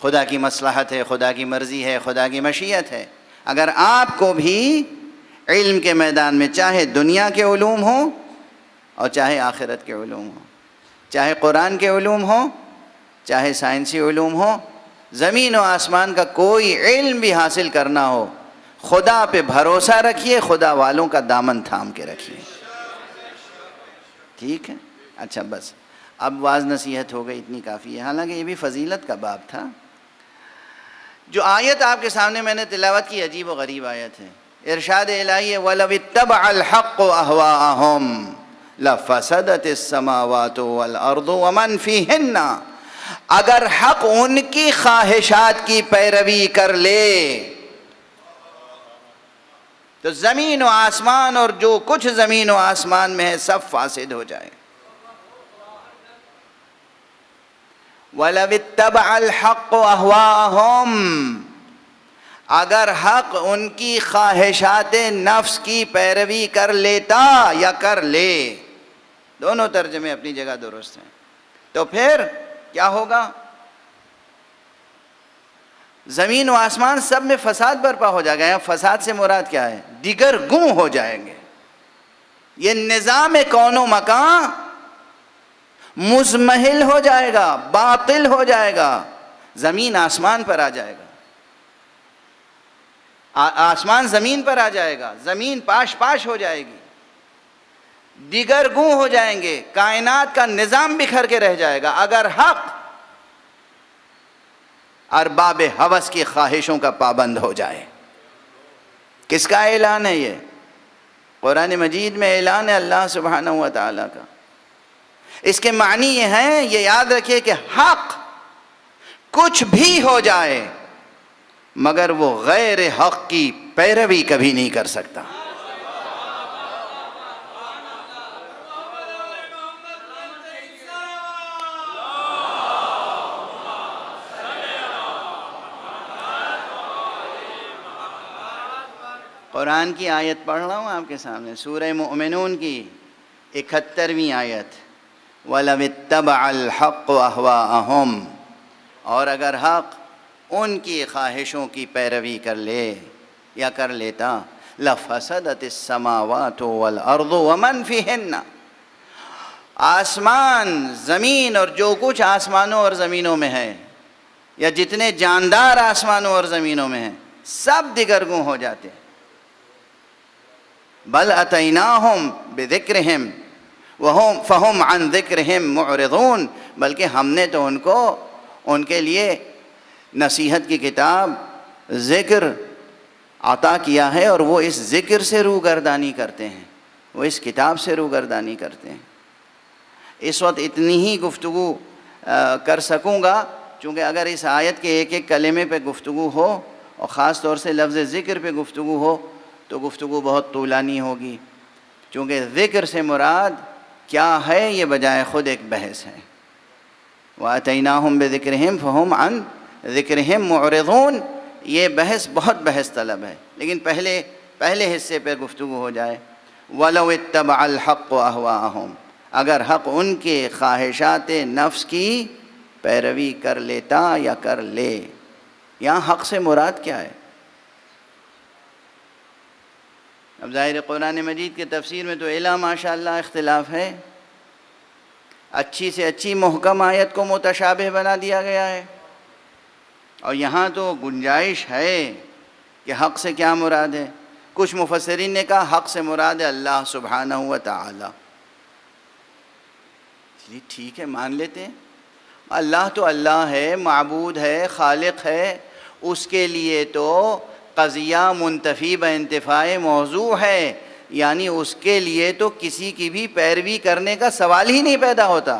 Speaker 1: خدا کی مصلحت ہے، خدا کی مرضی ہے، خدا کی مشیت ہے. اگر آپ کو بھی علم کے میدان میں چاہے دنیا کے علوم ہوں اور چاہے آخرت کے علوم ہوں، چاہے قرآن کے علوم ہوں، چاہے سائنسی علوم ہوں، زمین و آسمان کا کوئی علم بھی حاصل کرنا ہو، خدا پہ بھروسہ رکھیے، خدا والوں کا دامن تھام کے رکھیے. ٹھیک ہے؟ اچھا بس اب واعظ نصیحت ہو گئی، اتنی کافی ہے. حالانکہ یہ بھی فضیلت کا باب تھا. جو آیت آپ کے سامنے میں نے تلاوت کی عجیب و غریب آیت ہے. ارشاد الہی ہے وَلَوِ اتَّبَعَ الْحَقُّ أَهْوَاءَهُمْ لَفَسَدَتِ السَّمَاوَاتُ وَالْأَرْضُ وَمَنْ فِيهِنَّ. اگر حق ان کی خواہشات کی پیروی کر لے تو زمین و آسمان اور جو کچھ زمین و آسمان میں ہے سب فاسد ہو جائے. وَلَوِ اتَّبَعَ الْحَقُّ أَهْوَاءَهُمْ. اگر حق ان کی خواہشات نفس کی پیروی کر لیتا یا کر لے، دونوں ترجمے اپنی جگہ درست ہیں، تو پھر کیا ہوگا؟ زمین و آسمان سب میں فساد برپا ہو جائے گا. فساد سے مراد کیا ہے؟ دیگر گم ہو جائیں گے. یہ نظام کون و مکان مزمحل ہو جائے گا، باطل ہو جائے گا، زمین آسمان پر آ جائے گا، آسمان زمین پر آ جائے گا، زمین پاش پاش ہو جائے گی، دیگر گوں ہو جائیں گے، کائنات کا نظام بکھر کے رہ جائے گا اگر حق ارباب ہوس کی خواہشوں کا پابند ہو جائے. کس کا اعلان ہے یہ؟ قرآن مجید میں اعلان ہے اللہ سبحانہ و تعالیٰ کا. اس کے معنی یہ ہیں، یہ یاد رکھیے کہ حق کچھ بھی ہو جائے مگر وہ غیر حق کی پیروی کبھی نہیں کر سکتا. قرآن کی آیت پڑھ رہا ہوں آپ کے سامنے، سورہ مؤمنون کی 71ویں آیت. وَلَوِ اتَّبَعَ الْحَقُّ أَهْوَاءَهُمْ. اور اگر حق ان کی خواہشوں کی پیروی کر لے یا کر لیتا لَفَسَدَتِ السَّمَاوَاتُ وَالْأَرْضُ وَمَنْ فِيهِنَّ. آسمان، زمین اور جو کچھ آسمانوں اور زمینوں میں ہے، یا جتنے جاندار آسمانوں اور زمینوں میں ہیں، سب دیگرگوں ہو جاتے. بل اتیناہم بذکرہم فہم عن ذکرہم معرضون. بلکہ ہم نے تو ان کے لیے نصیحت کی کتاب ذکر عطا کیا ہے اور وہ اس ذکر سے روگردانی کرتے ہیں، وہ اس کتاب سے روگردانی کرتے ہیں. اس وقت اتنی ہی گفتگو کر سکوں گا چونکہ اگر اس آیت کے ایک ایک کلمے پہ گفتگو ہو اور خاص طور سے لفظ ذکر پہ گفتگو ہو تو گفتگو بہت طولانی ہوگی، چونکہ ذکر سے مراد کیا ہے یہ بجائے خود ایک بحث ہے. وَأَتَيْنَاهُمْ بِذِكْرِهِمْ فَهُمْ عَنْ ذِكْرِهِمْ مُعْرِضُونَ. یہ بحث بہت بحث طلب ہے، لیکن پہلے حصے پہ گفتگو ہو جائے. وَلَوِ اتَّبَعَ الْحَقُّ أَهْوَاءَهُمْ. اگر حق ان کے خواہشات نفس کی پیروی کر لیتا یا کر لے. یہاں حق سے مراد کیا ہے؟ اب ظاہر قرآن مجید کے تفسیر میں تو الا ماشاءاللہ اختلاف ہے. اچھی سے اچھی محکم آیت کو متشابہ بنا دیا گیا ہے، اور یہاں تو گنجائش ہے کہ حق سے کیا مراد ہے. کچھ مفسرین نے کہا حق سے مراد ہے اللہ سبحانہ و تعالی. ٹھیک ہے، مان لیتے ہیں اللہ تو اللہ ہے، معبود ہے، خالق ہے، اس کے لیے تو قضیہ منتفی بہ انتفاع موضوع ہے، یعنی اس کے لیے تو کسی کی بھی پیروی کرنے کا سوال ہی نہیں پیدا ہوتا.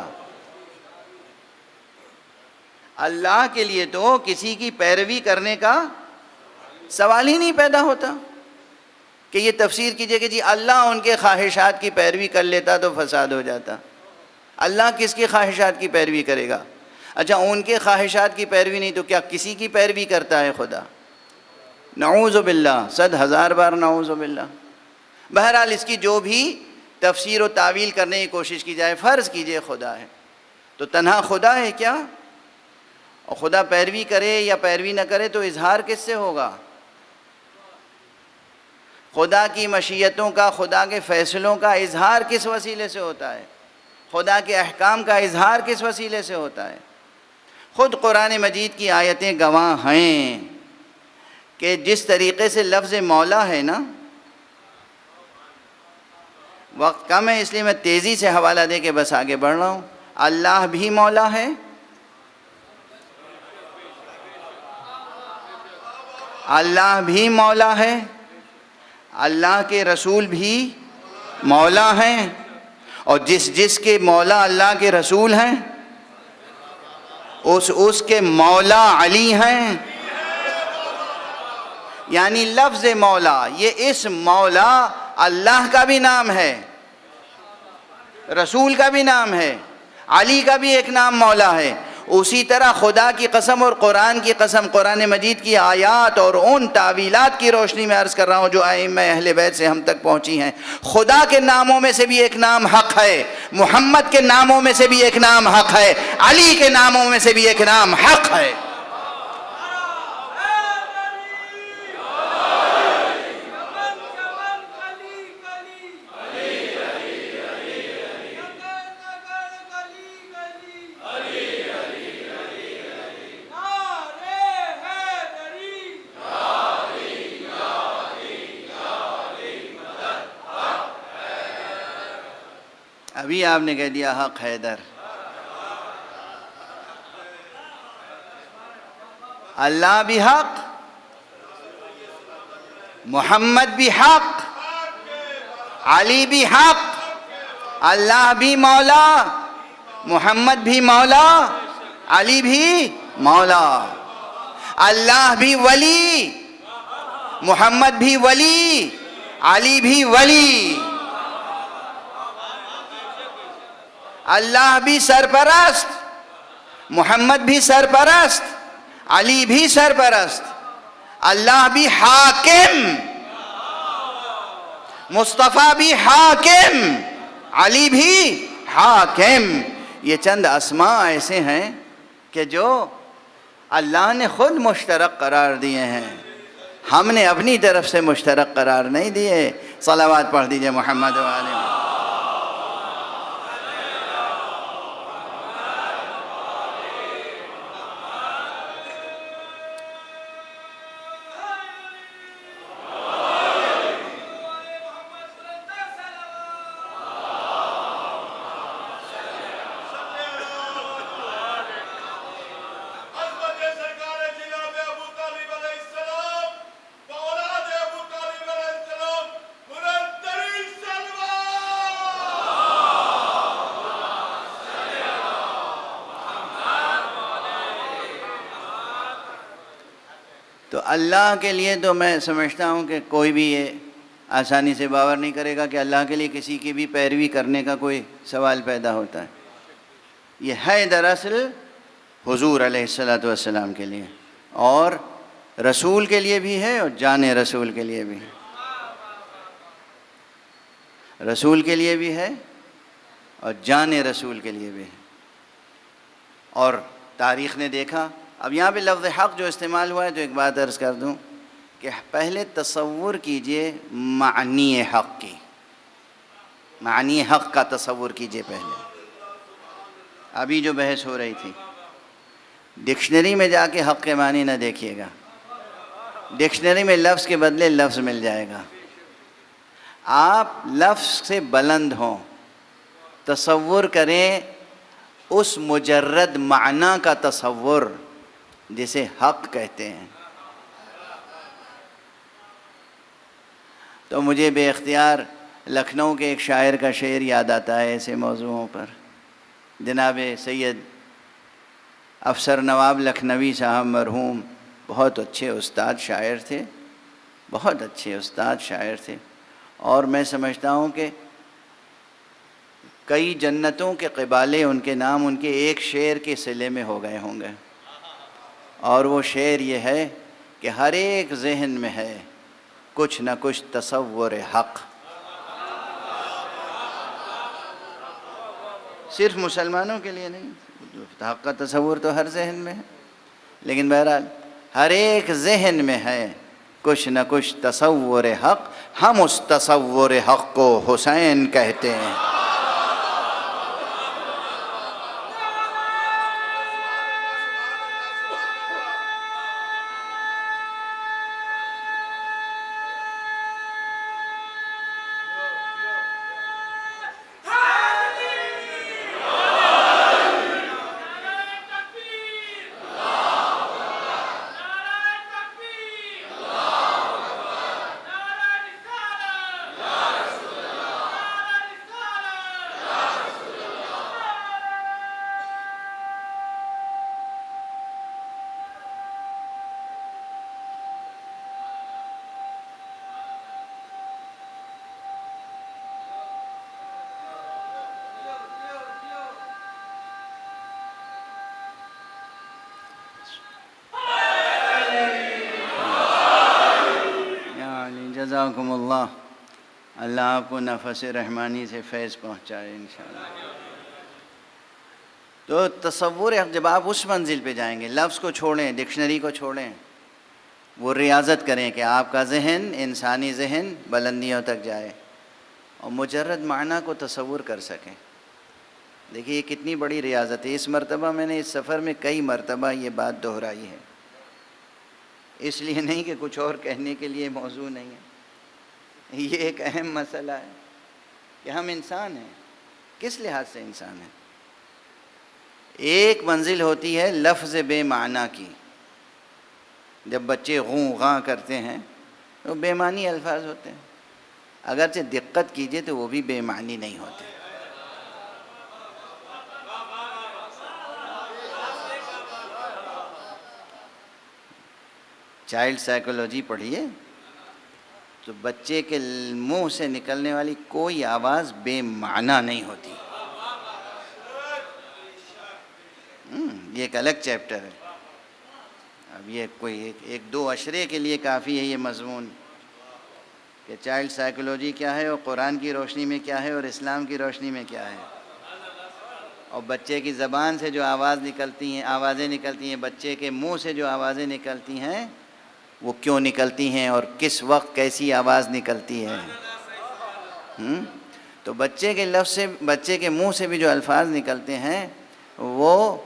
Speaker 1: اللہ کے لیے تو کسی کی پیروی کرنے کا سوال ہی نہیں پیدا ہوتا کہ یہ تفسیر کیجئے کہ جی اللہ ان کے خواہشات کی پیروی کر لیتا تو فساد ہو جاتا. اللہ کس کی خواہشات کی پیروی کرے گا؟ اچھا ان کے خواہشات کی پیروی نہیں تو کیا کسی کی پیروی کرتا ہے خدا؟ نعوذ باللہ، 100,000 بار نعوذ باللہ. بہرحال اس کی جو بھی تفسیر و تعویل کرنے کی کوشش کی جائے. فرض کیجئے خدا ہے تو تنہا خدا ہے کیا؟ اور خدا پیروی کرے یا پیروی نہ کرے تو اظہار کس سے ہوگا؟ خدا کی مشیتوں کا، خدا کے فیصلوں کا اظہار کس وسیلے سے ہوتا ہے؟ خدا کے احکام کا اظہار کس وسیلے سے ہوتا ہے؟ خود قرآن مجید کی آیتیں گواہ ہیں کہ جس طریقے سے لفظ مولا ہے نا، وقت کم ہے اس لیے میں تیزی سے حوالہ دے کے بس آگے بڑھ رہا ہوں. اللہ بھی مولا ہے، اللہ بھی مولا ہے، اللہ کے رسول بھی مولا ہیں، اور جس کے مولا اللہ کے رسول ہیں اس کے مولا علی ہیں. یعنی لفظ مولا، یہ اس مولا اللہ کا بھی نام ہے، رسول کا بھی نام ہے، علی کا بھی ایک نام مولا ہے. اسی طرح خدا کی قسم اور قرآن کی قسم، قرآن مجید کی آیات اور ان تعویلات کی روشنی میں عرض کر رہا ہوں جو ائمہ اہل بیت سے ہم تک پہنچی ہیں، خدا کے ناموں میں سے بھی ایک نام حق ہے، محمد کے ناموں میں سے بھی ایک نام حق ہے، علی کے ناموں میں سے بھی ایک نام حق ہے. ابھی آپ نے کہہ دیا حق حیدر. اللہ بھی حق، محمد بھی حق، علی بھی حق، اللہ بھی مولا، محمد بھی مولا، علی بھی مولا. اللہ بھی ولی، محمد بھی ولی، علی بھی ولی. اللہ بھی سرپرست، محمد بھی سرپرست، علی بھی سرپرست. اللہ بھی حاکم، مصطفیٰ بھی حاکم، علی بھی حاکم. یہ چند اسماء ایسے ہیں کہ جو اللہ نے خود مشترک قرار دیے ہیں، ہم نے اپنی طرف سے مشترک قرار نہیں دیے. صلوات پڑھ دیجئے محمد و آلہ محمد. تو اللہ کے لیے تو میں سمجھتا ہوں کہ کوئی بھی یہ آسانی سے باور نہیں کرے گا کہ اللہ کے لیے کسی کی بھی پیروی کرنے کا کوئی سوال پیدا ہوتا ہے. یہ ہے دراصل حضور علیہ السلام کے لیے، اور رسول کے لیے بھی ہے اور جان رسول کے لیے بھی ہے. رسول کے لیے بھی ہے اور جان رسول کے لیے بھی ہے. اور تاریخ نے دیکھا. اب یہاں پہ لفظ حق جو استعمال ہوا ہے تو ایک بات عرض کر دوں کہ پہلے تصور کیجئے معنی حق کی، معنی حق کا تصور کیجئے پہلے. ابھی جو بحث ہو رہی تھی، ڈکشنری میں جا کے حق کے معنی نہ دیکھیے گا، ڈکشنری میں لفظ کے بدلے لفظ مل جائے گا. آپ لفظ سے بلند ہوں، تصور کریں اس مجرد معنی کا تصور جسے حق کہتے ہیں. تو مجھے بے اختیار لکھنؤ کے ایک شاعر کا شعر یاد آتا ہے ایسے موضوعوں پر. جناب سید افسر نواب لکھنوی صاحب مرحوم بہت اچھے استاد شاعر تھے، بہت اچھے استاد شاعر تھے، اور میں سمجھتا ہوں کہ کئی جنتوں کے قبالے ان کے نام ان کے ایک شعر کے صلے میں ہو گئے ہوں گے. اور وہ شعر یہ ہے کہ ہر ایک ذہن میں ہے کچھ نہ کچھ تصور حق. صرف مسلمانوں کے لیے نہیں، حق کا تصور تو ہر ذہن میں ہے، لیکن بہرحال ہر ایک ذہن میں ہے کچھ نہ کچھ تصور حق، ہم اس تصور حق کو حسین کہتے ہیں۔ جزاکم اللہ، اللہ آپ کو نفس رحمانی سے فیض پہنچائے انشاءاللہ۔ تو تصور جب آپ اس منزل پہ جائیں گے، لفظ کو چھوڑیں، ڈکشنری کو چھوڑیں، وہ ریاضت کریں کہ آپ کا ذہن، انسانی ذہن بلندیوں تک جائے اور مجرد معنی کو تصور کر سکیں۔ دیکھیے یہ کتنی بڑی ریاضت ہے۔ اس مرتبہ میں نے اس سفر میں کئی مرتبہ یہ بات دہرائی ہے، اس لیے نہیں کہ کچھ اور کہنے کے لیے موضوع نہیں ہے، یہ ایک اہم مسئلہ ہے کہ ہم انسان ہیں۔ کس لحاظ سے انسان ہیں؟ ایک منزل ہوتی ہے لفظ بے معنی کی، جب بچے غوں غاں کرتے ہیں تو بے معنی الفاظ ہوتے ہیں، اگرچہ دقت کیجئے تو وہ بھی بے معنی نہیں ہوتے۔ چائلڈ سائیکولوجی پڑھیے تو بچے کے منہ سے نکلنے والی کوئی آواز بے معنی نہیں ہوتی۔ یہ ایک الگ چیپٹر ہے، اب یہ کوئی ایک دو عشرے کے لیے کافی ہے یہ مضمون کہ چائلڈ سائیکولوجی کیا ہے اور قرآن کی روشنی میں کیا ہے اور اسلام کی روشنی میں کیا ہے، اور بچے کی زبان سے جو آوازیں نکلتی ہیں، بچے کے منہ سے جو آوازیں نکلتی ہیں وہ کیوں نکلتی ہیں اور کس وقت کیسی آواز نکلتی ہے۔ تو بچے کے منہ سے بھی جو الفاظ نکلتے ہیں وہ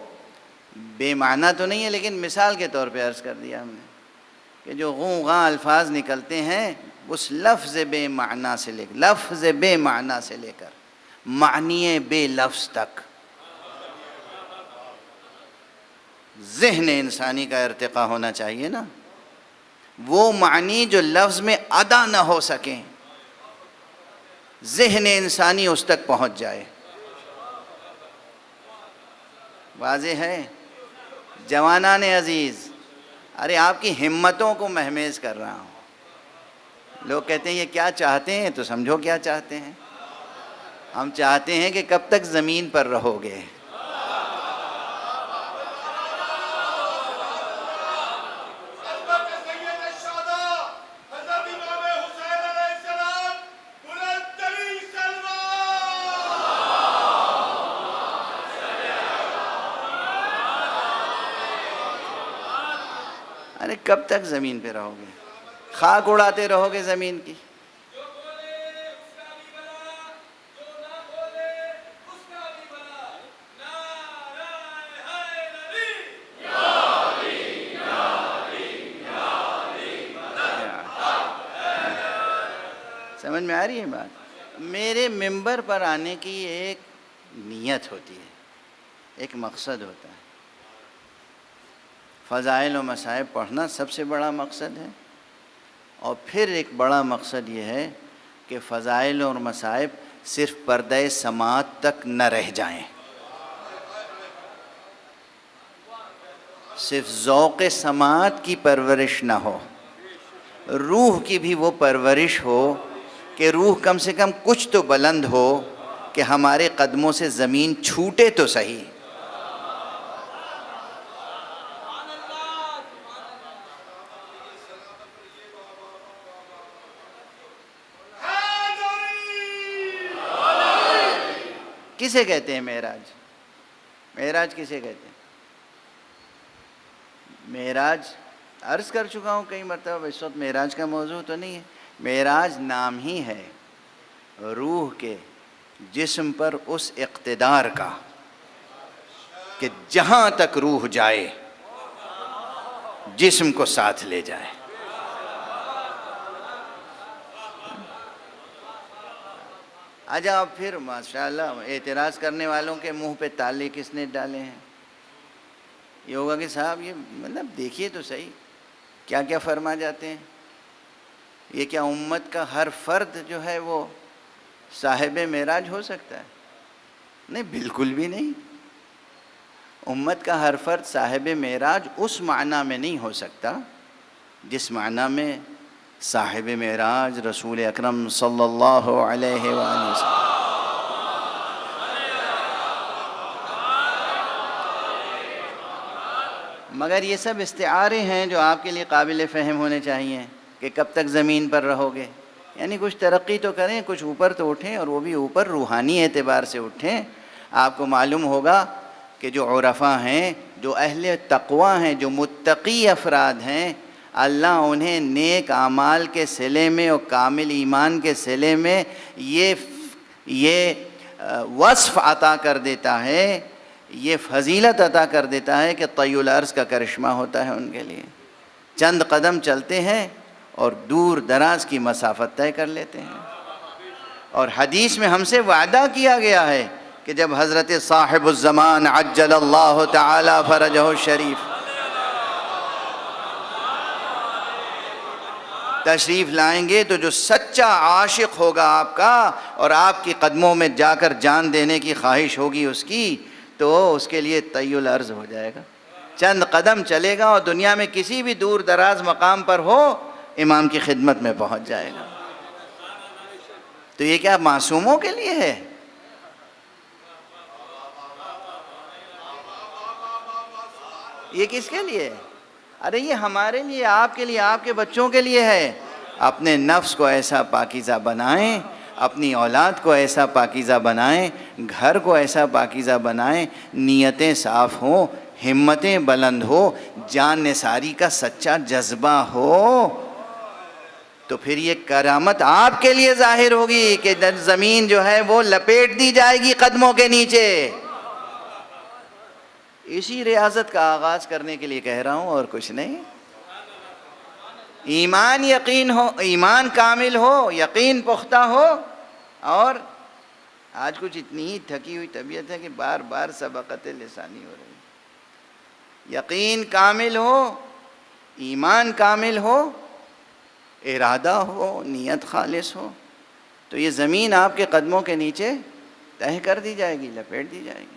Speaker 1: بے معنی تو نہیں ہے، لیکن مثال کے طور پہ عرض کر دیا ہم نے کہ جو غوں غاں الفاظ نکلتے ہیں اس لفظ بے معنی سے لے کر معنی بے لفظ تک ذہن انسانی کا ارتقاء ہونا چاہیے نا، وہ معنی جو لفظ میں ادا نہ ہو سکیں، ذہن انسانی اس تک پہنچ جائے۔ واضح ہے؟ جوانان عزیز، ارے آپ کی ہمتوں کو مہمیز کر رہا ہوں۔ لوگ کہتے ہیں یہ کیا چاہتے ہیں، تو سمجھو کیا چاہتے ہیں۔ ہم چاہتے ہیں کہ کب تک زمین پر رہو گے۔ ارے کب تک زمین پہ رہو گے؟ خاک اڑاتے رہو گے زمین کی۔ سمجھ میں آ رہی ہے بات؟ میرے ممبر پر آنے کی ایک نیت ہوتی ہے، ایک مقصد ہوتا ہے۔ فضائل و مصائب پڑھنا سب سے بڑا مقصد ہے، اور پھر ایک بڑا مقصد یہ ہے کہ فضائل اور مصائب صرف پردہ سماعت تک نہ رہ جائیں، صرف ذوق سماعت کی پرورش نہ ہو، روح کی بھی وہ پرورش ہو کہ روح کم سے کم کچھ تو بلند ہو کہ ہمارے قدموں سے زمین چھوٹے تو صحیح۔ کسے کہتے ہیں معراج؟ معراج کسے کہتے ہیں؟ معراج عرض کر چکا ہوں کئی مرتبہ، اس وقت معراج کا موضوع تو نہیں ہے. معراج نام ہی ہے روح کے جسم پر اس اقتدار کا کہ جہاں تک روح جائے جسم کو ساتھ لے جائے. اچھا پھر ماشاءاللہ اعتراض کرنے والوں کے منہ پہ تالے کس نے ڈالے ہیں؟ یہ ہوگا کہ صاحب یہ مطلب دیکھیے تو صحیح کیا کیا فرما جاتے ہیں. یہ کیا امت کا ہر فرد جو ہے وہ صاحب معراج ہو سکتا ہے؟ نہیں، بالکل بھی نہیں. امت کا ہر فرد صاحب معراج اس معنی میں نہیں ہو سکتا جس معنی میں صاحب معراج رسول اکرم صلی اللہ علیہ وآلہ وسلم. مگر یہ سب استعارے ہیں جو آپ کے لیے قابل فہم ہونے چاہیے کہ کب تک زمین پر رہو گے. یعنی کچھ ترقی تو کریں، کچھ اوپر تو اٹھیں، اور وہ بھی اوپر روحانی اعتبار سے اٹھیں. آپ کو معلوم ہوگا کہ جو عرفاء ہیں، جو اہل تقوی ہیں، جو متقی افراد ہیں، اللہ انہیں نیک اعمال کے صلے میں اور کامل ایمان کے صلے میں یہ وصف عطا کر دیتا ہے، یہ فضیلت عطا کر دیتا ہے کہ طی العرض کا کرشمہ ہوتا ہے ان کے لیے. چند قدم چلتے ہیں اور دور دراز کی مسافت طے کر لیتے ہیں. اور حدیث میں ہم سے وعدہ کیا گیا ہے کہ جب حضرت صاحب الزمان عجل اللہ تعالی فرجہ الشریف تشریف لائیں گے تو جو سچا عاشق ہوگا آپ کا اور آپ کی قدموں میں جا کر جان دینے کی خواہش ہوگی اس کی، تو اس کے لیے طی العرض ہو جائے گا. چند قدم چلے گا اور دنیا میں کسی بھی دور دراز مقام پر ہو امام کی خدمت میں پہنچ جائے گا. تو یہ کیا معصوموں کے لیے ہے؟ یہ کس کے لیے ہے؟ ارے یہ ہمارے لیے، آپ کے لیے، آپ کے بچوں کے لیے ہے. اپنے نفس کو ایسا پاکیزہ بنائیں، اپنی اولاد کو ایسا پاکیزہ بنائیں، گھر کو ایسا پاکیزہ بنائیں، نیتیں صاف ہوں، ہمتیں بلند ہو، جان نثاری کا سچا جذبہ ہو، تو پھر یہ کرامت آپ کے لیے ظاہر ہوگی کہ زمین جو ہے وہ لپیٹ دی جائے گی قدموں کے نیچے. اسی ریاضت کا آغاز کرنے کے لیے کہہ رہا ہوں اور کچھ نہیں. ایمان یقین ہو، ایمان کامل ہو، یقین پختہ ہو. اور آج کچھ اتنی ہی تھکی ہوئی طبیعت ہے کہ بار بار سبقت لسانی ہو رہی. یقین کامل ہو، ایمان کامل ہو، ارادہ ہو، نیت خالص ہو، تو یہ زمین آپ کے قدموں کے نیچے تہہ کر دی جائے گی، لپیٹ دی جائے گی.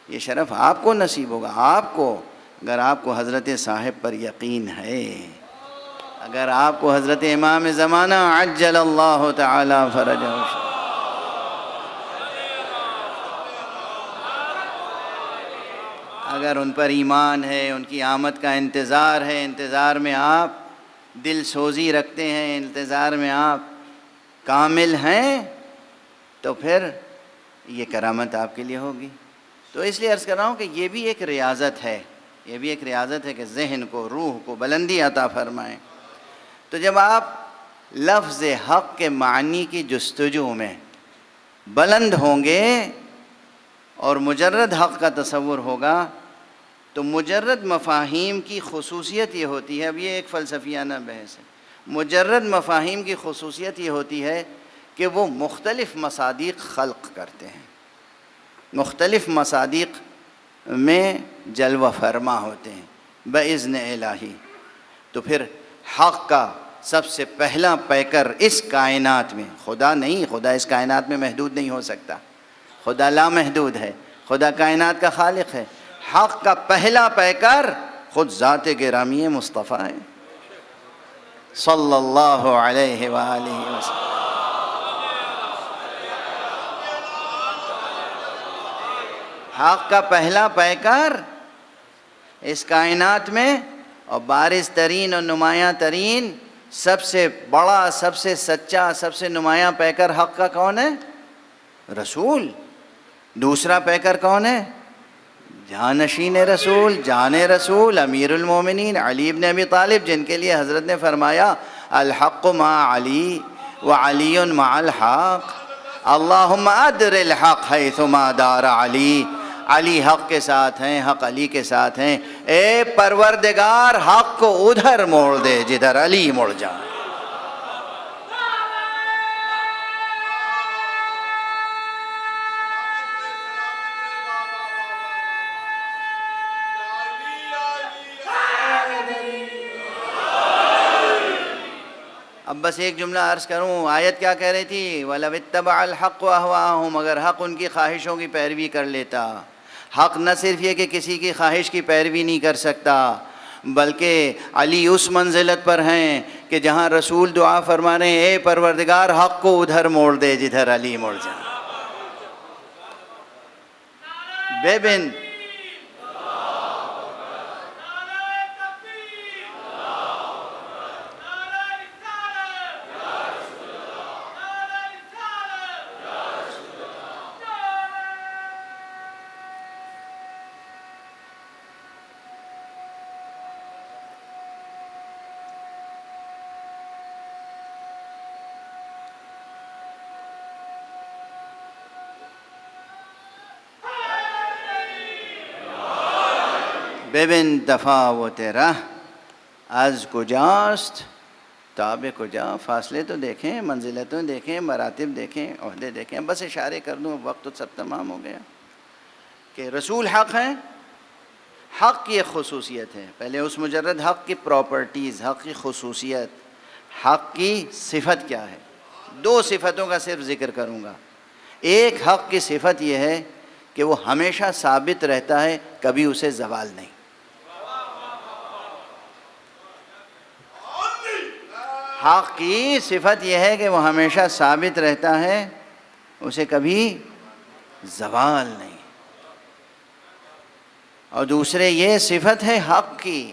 Speaker 1: یہ شرف آپ کو نصیب ہوگا، آپ کو، اگر آپ کو حضرت صاحب پر یقین ہے، اگر آپ کو حضرت امام زمانہ عجل اللہ تعالی فرجہ اگر ان پر ایمان ہے، ان کی آمد کا انتظار ہے، انتظار میں آپ دل سوزی رکھتے ہیں، انتظار میں آپ کامل ہیں، تو پھر یہ کرامت آپ کے لیے ہوگی. تو اس لیے عرض کر رہا ہوں کہ یہ بھی ایک ریاضت ہے، یہ بھی ایک ریاضت ہے کہ ذہن کو، روح کو بلندی عطا فرمائیں. تو جب آپ لفظ حق کے معنی کی جستجو میں بلند ہوں گے اور مجرد حق کا تصور ہوگا، تو مجرد مفاہیم کی خصوصیت یہ ہوتی ہے، اب یہ ایک فلسفیانہ بحث ہے، مجرد مفاہیم کی خصوصیت یہ ہوتی ہے کہ وہ مختلف مصادیق خلق کرتے ہیں، مختلف مصادیق میں جلوہ فرما ہوتے ہیں بإذن الہی. تو پھر حق کا سب سے پہلا پیکر اس کائنات میں خدا نہیں، خدا اس کائنات میں محدود نہیں ہو سکتا، خدا لامحدود ہے، خدا کائنات کا خالق ہے. حق کا پہلا پیکر خود ذات گرامی مصطفیٰ ہے صلی اللہ علیہ وآلہ وسلم. حق کا پہلا پیکر اس کائنات میں، اور بارز ترین اور نمایاں ترین، سب سے بڑا، سب سے سچا، سب سے نمایاں پیکر حق کا کون ہے؟ رسول، دوسرا پیکر کون ہے؟ جانشین رسول، جان رسول، امیر المومنین علی ابن ابی طالب، جن کے لیے حضرت نے فرمایا الحق مع علی وعلی مع الحق، اللہم ادر الحق حیثما دار علی، علی حق کے ساتھ ہیں، حق علی کے ساتھ ہیں، اے پروردگار حق کو ادھر موڑ دے جدھر علی مڑ جائے۔ اب بس ایک جملہ عرض کروں، آیت کیا کہہ رہی تھی؟ وَلَوِ اتَّبَعَ الْحَقُّ أَهْوَاءَهُمْ، اگر حق ان کی خواہشوں کی پیروی کر لیتا۔ حق نہ صرف یہ کہ کسی کی خواہش کی پیروی نہیں کر سکتا، بلکہ علی اس منزلت پر ہیں کہ جہاں رسول دعا فرما رہے ہیں اے پروردگار حق کو ادھر موڑ دے جدھر علی موڑ جائے۔ بے بن ببین تفاوت رہ از کجاست تاب کجا، فاصلے تو دیکھیں، منزلتیں دیکھیں، مراتب دیکھیں، عہدے دیکھیں۔ بس اشارے کر دوں، وقت تو سب تمام ہو گیا کہ رسول حق ہیں۔ حق کی ایک خصوصیت ہے، پہلے اس مجرد حق کی پراپرٹیز، حق کی خصوصیت، حق کی صفت کیا ہے؟ دو صفتوں کا صرف ذکر کروں گا۔ ایک حق کی صفت یہ ہے کہ وہ ہمیشہ ثابت رہتا ہے، کبھی اسے زوال نہیں۔ حق کی صفت یہ ہے کہ وہ ہمیشہ ثابت رہتا ہے، اسے کبھی زوال نہیں۔ اور دوسرے یہ صفت ہے حق کی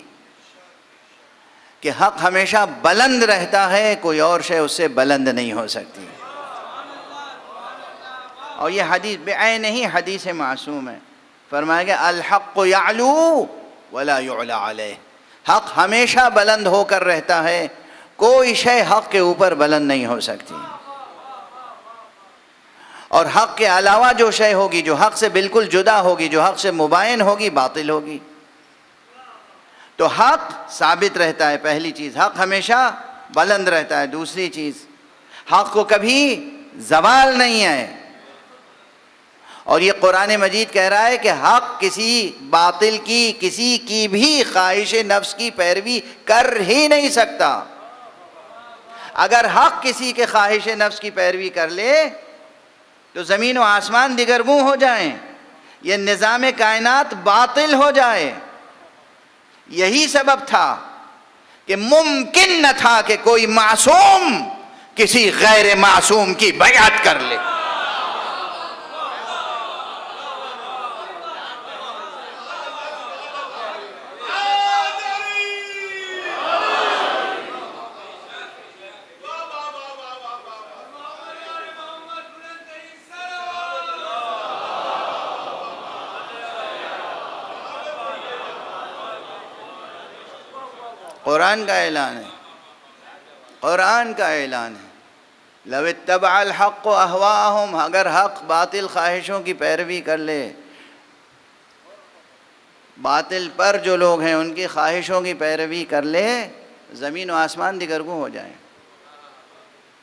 Speaker 1: کہ حق ہمیشہ بلند رہتا ہے، کوئی اور شے اس سے بلند نہیں ہو سکتی۔ اور یہ حدیث بعین ہی حدیث معصوم ہے، فرمایا کہ الحق یعلو ولا یعلی علیہ، حق ہمیشہ بلند ہو کر رہتا ہے، کوئی شے حق کے اوپر بلند نہیں ہو سکتی۔ اور حق کے علاوہ جو شے ہوگی، جو حق سے بالکل جدا ہوگی، جو حق سے مباین ہوگی، باطل ہوگی۔ تو حق ثابت رہتا ہے، پہلی چیز، حق ہمیشہ بلند رہتا ہے۔ دوسری چیز، حق کو کبھی زوال نہیں ہے۔ اور یہ قرآن مجید کہہ رہا ہے کہ حق کسی باطل کی، کسی کی بھی خواہش نفس کی پیروی کر ہی نہیں سکتا۔ اگر حق کسی کے خواہش نفس کی پیروی کر لے تو زمین و آسمان دگرگوں ہو جائیں، یہ نظام کائنات باطل ہو جائے۔ یہی سبب تھا کہ ممکن نہ تھا کہ کوئی معصوم کسی غیر معصوم کی بیعت کر لے۔ قرآن کا اعلان ہے، قرآن کا اعلان ہے، لو اتبع الحق اہواءہم، اگر حق باطل خواہشوں کی پیروی کر لے، باطل پر جو لوگ ہیں ان کی خواہشوں کی پیروی کر لے، زمین و آسمان دگرگوں ہو جائیں۔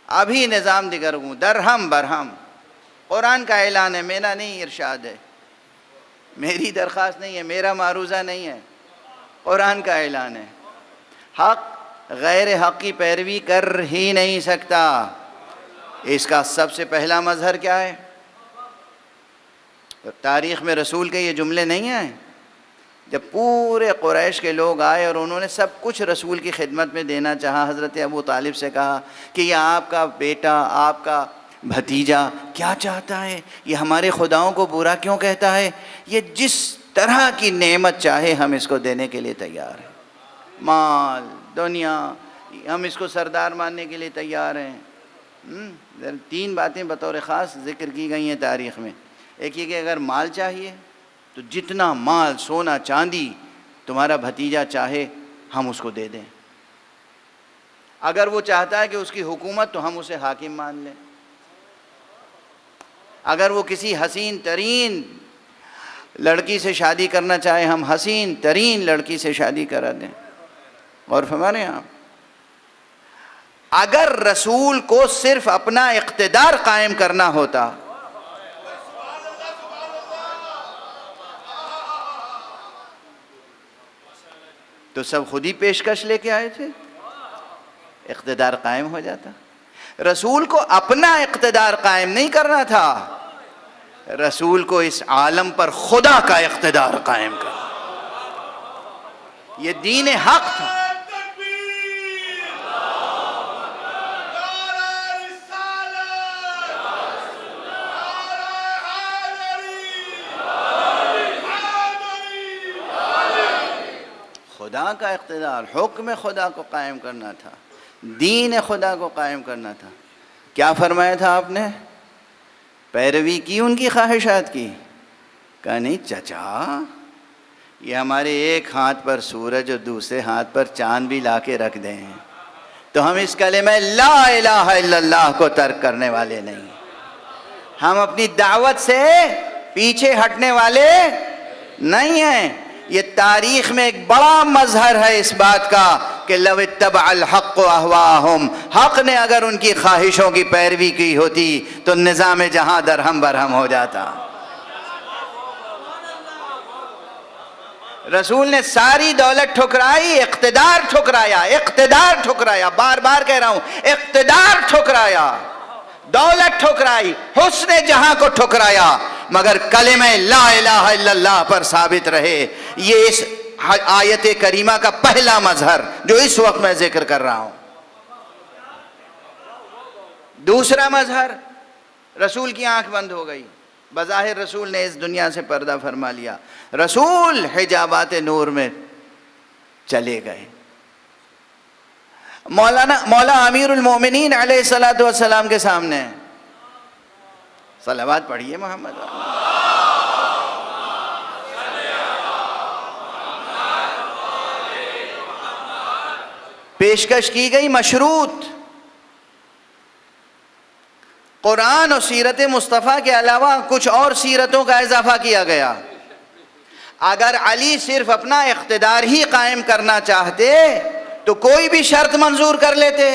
Speaker 1: ابھی نظام دگرگوں، درہم برہم۔ قرآن کا اعلان ہے، میرا نہیں ارشاد ہے، میری درخواست نہیں ہے، میرا معروضہ نہیں ہے، قرآن کا اعلان ہے۔ حق غیر حق کی پیروی کر ہی نہیں سکتا۔ اس کا سب سے پہلا مظہر کیا ہے؟ تاریخ میں رسول کے یہ جملے نہیں ہیں، جب پورے قریش کے لوگ آئے اور انہوں نے سب کچھ رسول کی خدمت میں دینا چاہا، حضرت ابو طالب سے کہا کہ یہ آپ کا بیٹا، آپ کا بھتیجا کیا چاہتا ہے؟ یہ ہمارے خداؤں کو برا کیوں کہتا ہے؟ یہ جس طرح کی نعمت چاہے ہم اس کو دینے کے لیے تیار ہیں، مال، دنیا، ہم اس کو سردار ماننے کے لیے تیار ہیں، تین باتیں بطور خاص ذکر کی گئی ہیں تاریخ میں. ایک یہ کہ اگر مال چاہیے تو جتنا مال سونا چاندی تمہارا بھتیجا چاہے ہم اس کو دے دیں. اگر وہ چاہتا ہے کہ اس کی حکومت تو ہم اسے حاکم مان لیں. اگر وہ کسی حسین ترین لڑکی سے شادی کرنا چاہے ہم حسین ترین لڑکی سے شادی کرا دیں. اور فرما رہے ہیں آپ, اگر رسول کو صرف اپنا اقتدار قائم کرنا ہوتا تو سب خود ہی پیشکش لے کے آئے تھے, اقتدار قائم ہو جاتا. رسول کو اپنا اقتدار قائم نہیں کرنا تھا, رسول کو اس عالم پر خدا کا اقتدار قائم کرنا. یہ دین حق تھا. خدا کا اقتدار, حکم خدا کو قائم کرنا تھا, دین خدا کو قائم کرنا تھا. کیا فرمایا تھا آپ نے؟ پیروی کی ان کی خواہشات کی؟ کہا نہیں چچا, یہ ہمارے ایک ہاتھ پر سورج اور دوسرے ہاتھ پر چاند بھی لا کے رکھ دیں تو ہم اس کلمہ لا الہ الا اللہ کو ترک کرنے والے نہیں. ہم اپنی دعوت سے پیچھے ہٹنے والے نہیں ہیں. یہ تاریخ میں ایک بڑا مظہر ہے اس بات کا کہ لو اتبع الحق اہواہم, حق نے اگر ان کی خواہشوں کی پیروی کی ہوتی تو نظام جہاں درہم برہم ہو جاتا. رسول نے ساری دولت ٹھکرائی, اقتدار ٹھکرایا, اقتدار ٹھکرایا, بار بار کہہ رہا ہوں اقتدار ٹھکرایا, دولت ٹھکرائی, حسن جہاں کو ٹھکرایا, مگر کلمہ لا الہ الا اللہ پر ثابت رہے. یہ اس آیت کریمہ کا پہلا مظہر جو اس وقت میں ذکر کر رہا ہوں. دوسرا مظہر, رسول کی آنکھ بند ہو گئی. بظاہر رسول نے اس دنیا سے پردہ فرما لیا, رسول حجابات نور میں چلے گئے. مولا امیر المومنین علیہ الصلوۃ والسلام کے سامنے صلوات پڑھیے محمد. پیشکش کی گئی مشروط, قرآن اور سیرت مصطفیٰ کے علاوہ کچھ اور سیرتوں کا اضافہ کیا گیا. اگر علی صرف اپنا اقتدار ہی قائم کرنا چاہتے تو کوئی بھی شرط منظور کر لیتے.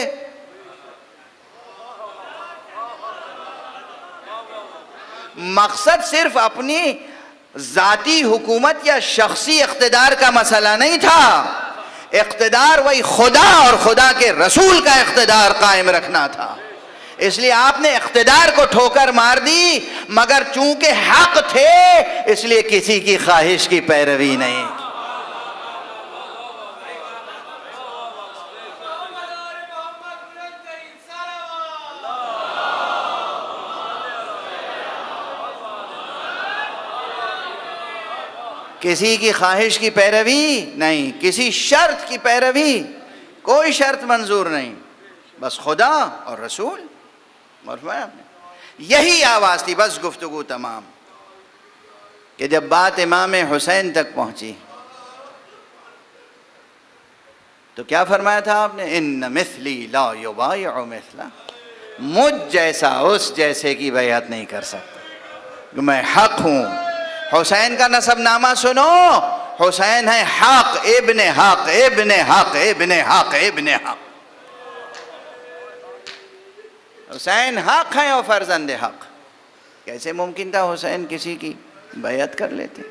Speaker 1: مقصد صرف اپنی ذاتی حکومت یا شخصی اقتدار کا مسئلہ نہیں تھا, اقتدار وہی خدا اور خدا کے رسول کا اقتدار قائم رکھنا تھا. اس لیے آپ نے اقتدار کو ٹھوکر مار دی, مگر چونکہ حق تھے اس لیے کسی کی خواہش کی پیروی نہیں. کسی کی خواہش کی پیروی نہیں, کسی شرط کی پیروی, کوئی شرط منظور نہیں, بس خدا اور رسول. فرمایا آپ نے, یہی آواز تھی. بس گفتگو تمام. کہ جب بات امام حسین تک پہنچی تو کیا فرمایا تھا آپ نے؟ ان مثلی لا یبایع مثلا, مجھ جیسا اس جیسے کی بیعت نہیں کر سکتا, میں حق ہوں. حسین کا نسب نامہ سنو, حسین ہے حق ابن حق ابن حق ابن حق ابن حق. حسین حق ہیں اور فرزند حق. کیسے ممکن تھا حسین کسی کی بیعت کر لیتے؟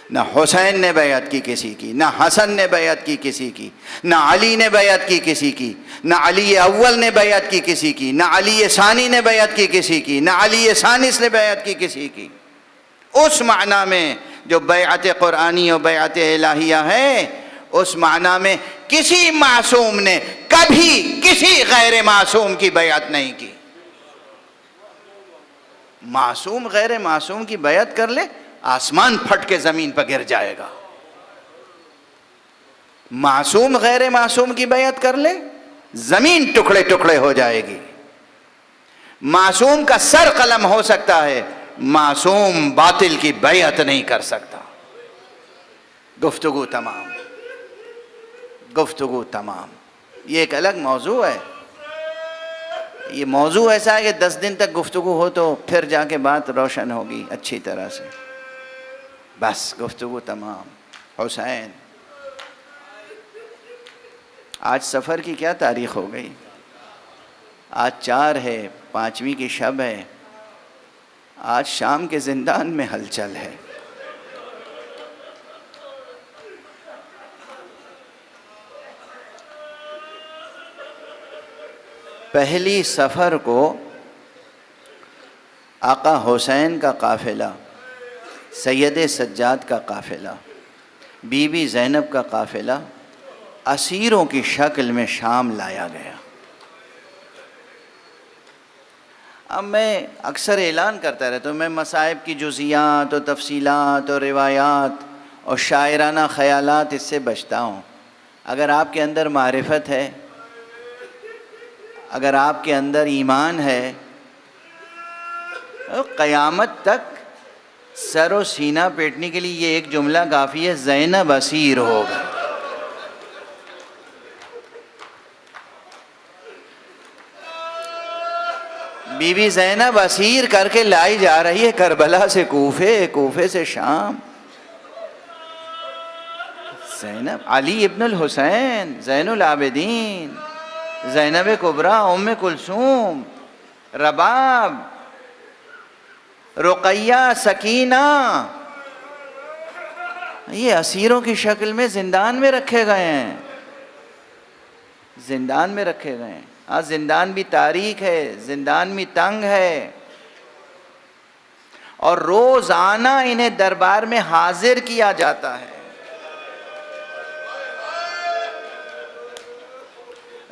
Speaker 1: نہ حسین نے بیعت کی کسی کی, نہ حسن نے بیعت کی کسی کی, نہ علی نے بیعت کی کسی کی, نہ علی اول نے بیعت کی کسی کی, نہ علی ثانی نے بیعت کی کسی کی, نہ علی ثالث نے بیعت کی کسی کی. اس معنی میں جو بیعت قرآنی اور بیعت الہیہ ہے, اس معنی میں کسی معصوم نے کبھی کسی غیر معصوم کی بیعت نہیں کی. معصوم غیر معصوم کی بیعت کر لے, آسمان پھٹ کے زمین پر گر جائے گا. معصوم غیر معصوم کی بیعت کر لے, زمین ٹکڑے ٹکڑے ہو جائے گی. معصوم کا سر قلم ہو سکتا ہے، معصوم باطل کی بیعت نہیں کر سکتا۔ گفتگو تمام، گفتگو تمام۔ یہ ایک الگ موضوع ہے، یہ موضوع ایسا ہے کہ 10 دن تک گفتگو ہو تو پھر جا کے بات روشن ہوگی اچھی طرح سے۔ بس گفتگو تمام۔ حسین، آج سفر کی کیا تاریخ ہو گئی؟ آج 4 ہے، 5ویں کی شب ہے، آج شام کے زندان میں ہلچل ہے۔ پہلی سفر کو آقا حسین کا قافلہ، سید سجاد کا قافلہ، بی بی زینب کا قافلہ اسیروں کی شکل میں شام لایا گیا۔ اب میں اکثر اعلان کرتا رہتا ہوں، میں مصائب کی جزیات اور تفصیلات اور روایات اور شاعرانہ خیالات اس سے بچتا ہوں۔ اگر آپ کے اندر معرفت ہے، اگر آپ کے اندر ایمان ہے، قیامت تک سر و سینہ پیٹنے کے لیے یہ ایک جملہ کافی ہے، زینب اسیر ہوگا۔ بی بی زینب اسیر کر کے لائی جا رہی ہے کربلا سے کوفے، کوفے سے شام۔ زینب، علی ابن الحسین، زین العابدین، زینب کبریٰ، ام کلثوم، رباب، رقیہ، سکینہ، یہ اسیروں کی شکل میں زندان میں رکھے گئے ہیں، زندان میں رکھے گئے ہیں۔ آج زندان بھی تاریک ہے، زندان بھی تنگ ہے، اور روزانہ انہیں دربار میں حاضر کیا جاتا ہے،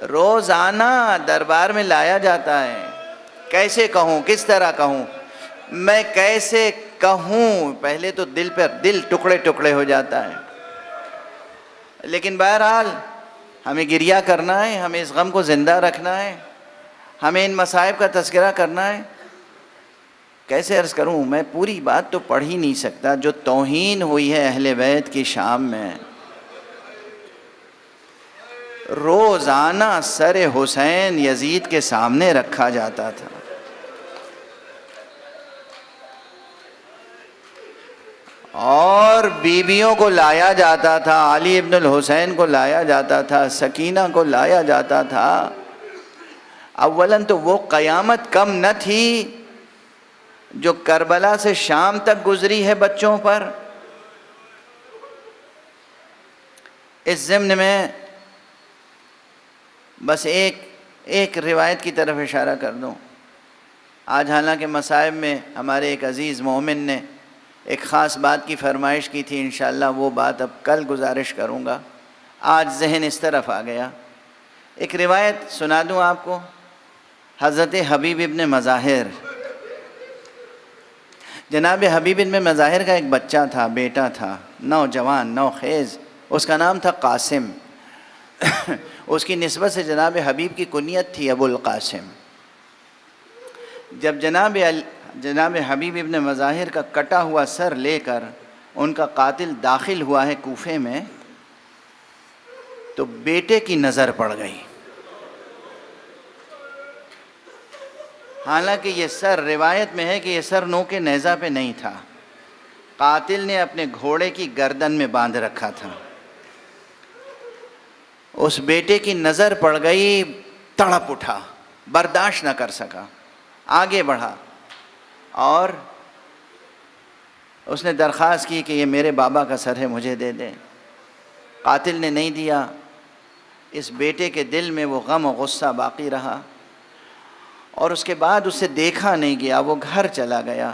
Speaker 1: روزانہ دربار میں لایا جاتا ہے۔ کیسے کہوں، کس طرح کہوں، میں کیسے کہوں، پہلے تو دل ٹکڑے ٹکڑے ہو جاتا ہے، لیکن بہرحال ہمیں گریہ کرنا ہے، ہمیں اس غم کو زندہ رکھنا ہے، ہمیں ان مصائب کا تذکرہ کرنا ہے۔ کیسے عرض کروں، میں پوری بات تو پڑھ ہی نہیں سکتا۔ جو توہین ہوئی ہے اہل بیت کی شام میں، روزانہ سر حسین یزید کے سامنے رکھا جاتا تھا، اور بیویوں کو لایا جاتا تھا، علی ابن الحسین کو لایا جاتا تھا، سکینہ کو لایا جاتا تھا۔ اولاً تو وہ قیامت کم نہ تھی جو کربلا سے شام تک گزری ہے بچوں پر۔ اس ضمن میں بس ایک روایت کی طرف اشارہ کر دوں۔ آج حالانکہ مصائب میں ہمارے ایک عزیز مومن نے ایک خاص بات کی فرمائش کی تھی، انشاءاللہ وہ بات اب کل گزارش کروں گا، آج ذہن اس طرف آ گیا۔ ایک روایت سنا دوں آپ کو۔ حضرت حبیب ابن مظاہر، جناب حبیب ابن مظاہر کا ایک بچہ تھا، بیٹا تھا، نوجوان، نوخیز، اس کا نام تھا قاسم۔ اس کی نسبت سے جناب حبیب کی کنیت تھی ابو القاسم۔ جب جناب حبیب ابن مظاہر کا کٹا ہوا سر لے کر ان کا قاتل داخل ہوا ہے کوفے میں، تو بیٹے کی نظر پڑ گئی۔ حالانکہ یہ سر، روایت میں ہے کہ یہ سر نوک نیزہ پہ نہیں تھا، قاتل نے اپنے گھوڑے کی گردن میں باندھ رکھا تھا۔ اس بیٹے کی نظر پڑ گئی، تڑپ اٹھا، برداشت نہ کر سکا، آگے بڑھا اور اس نے درخواست کی کہ یہ میرے بابا کا سر ہے، مجھے دے دیں۔ قاتل نے نہیں دیا۔ اس بیٹے کے دل میں وہ غم و غصہ باقی رہا، اور اس کے بعد اسے دیکھا نہیں گیا، وہ گھر چلا گیا۔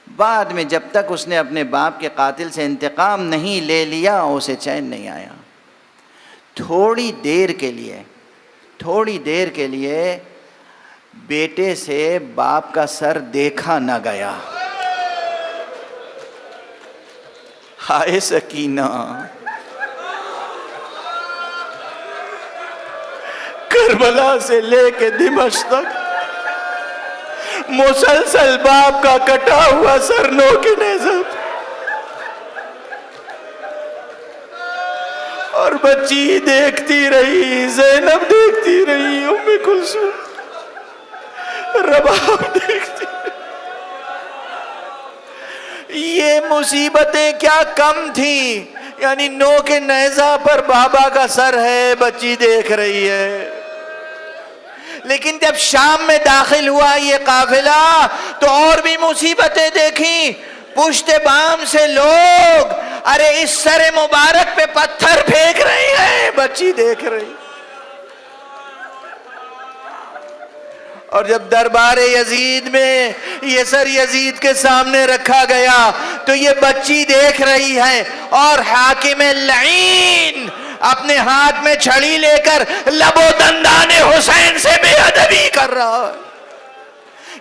Speaker 1: بعد میں جب تک اس نے اپنے باپ کے قاتل سے انتقام نہیں لے لیا، اسے چین نہیں آیا۔ تھوڑی دیر کے لیے بیٹے سے باپ کا سر دیکھا نہ گیا۔ ہائے سکینہ، کربلا سے لے کے دمشق تک مسلسل باپ کا کٹا ہوا سر نو کے نیزہ اور بچی دیکھتی رہی، زینب دیکھتی رہی، ام کلثوم رباب دیکھتی رہی۔ یہ مصیبتیں کیا کم تھیں، یعنی نو کے نیزہ پر بابا کا سر ہے، بچی دیکھ رہی ہے۔ لیکن جب شام میں داخل ہوا یہ قافلہ تو اور بھی مصیبتیں دیکھیں۔ پشت بام سے لوگ ارے اس سر مبارک پہ پتھر پھینک رہے ہیں، بچی دیکھ رہی۔ اور جب دربار یزید میں یہ سر یزید کے سامنے رکھا گیا تو یہ بچی دیکھ رہی ہے، اور حاکم لعین اپنے ہاتھ میں چھڑی لے کر لب و دندان حسین سے بے ادبی کر رہا ہے۔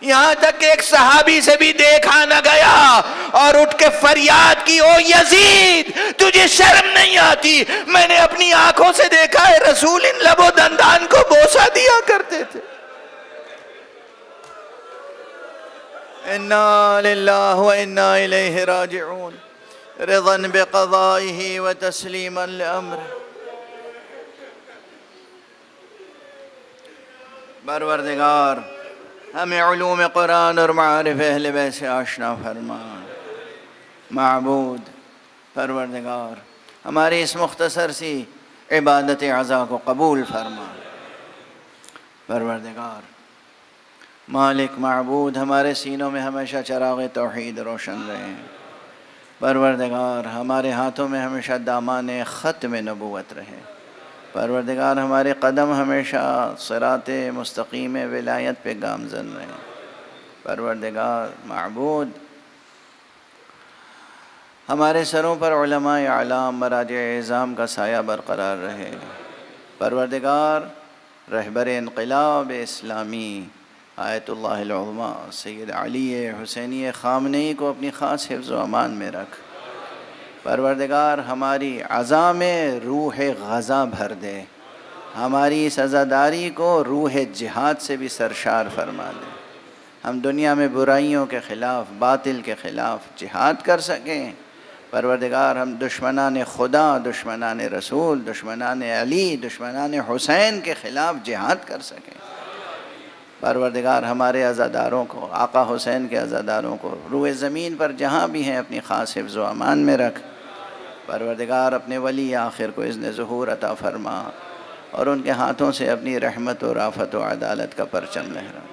Speaker 1: یہاں تک کہ ایک صحابی سے بھی دیکھا نہ گیا اور اٹھ کے فریاد کی، او یزید تجھے شرم نہیں آتی؟ میں نے اپنی آنکھوں سے دیکھا ہے رسول ان لب و دندان کو بوسہ دیا کرتے تھے۔ انا للہ و انا الیہ راجعون، رضا بقضائہ و تسلیما لامرہ۔ پروردگار ہمیں علوم قرآن اور معارف اہل بیت سے آشنا فرما۔ معبود پروردگار ہماری اس مختصر سی عبادت عزا کو قبول فرما۔ پروردگار مالک معبود ہمارے سینوں میں ہمیشہ چراغ توحید روشن رہے۔ پروردگار ہمارے ہاتھوں میں ہمیشہ دامان ختم نبوت رہے۔ پروردگار ہمارے قدم ہمیشہ صراط مستقیم ولایت پہ گامزن رہے۔ پروردگار معبود ہمارے سروں پر علماء اعلام مراجع اعظام کا سایہ برقرار رہے۔ پروردگار رہبر انقلاب اسلامی آیت اللہ العظمیٰ سید علی حسینی خامنئی کو اپنی خاص حفظ و امان میں رکھ۔ پروردگار ہماری عزا میں روح غزا بھر دے، ہماری اس عزاداری کو روح جہاد سے بھی سرشار فرما دے، ہم دنیا میں برائیوں کے خلاف، باطل کے خلاف جہاد کر سکیں۔ پروردگار ہم دشمنان خدا، دشمنان رسول، دشمنان علی، دشمنان حسین کے خلاف جہاد کر سکیں۔ پروردگار ہمارے عزاداروں کو، آقا حسین کے عزاداروں کو روئے زمین پر جہاں بھی ہیں اپنی خاص حفظ و امان میں رکھ۔ پروردگار اپنے ولی آخر کو اذن ظہور عطا فرما اور ان کے ہاتھوں سے اپنی رحمت و رافت و عدالت کا پرچم لہرا۔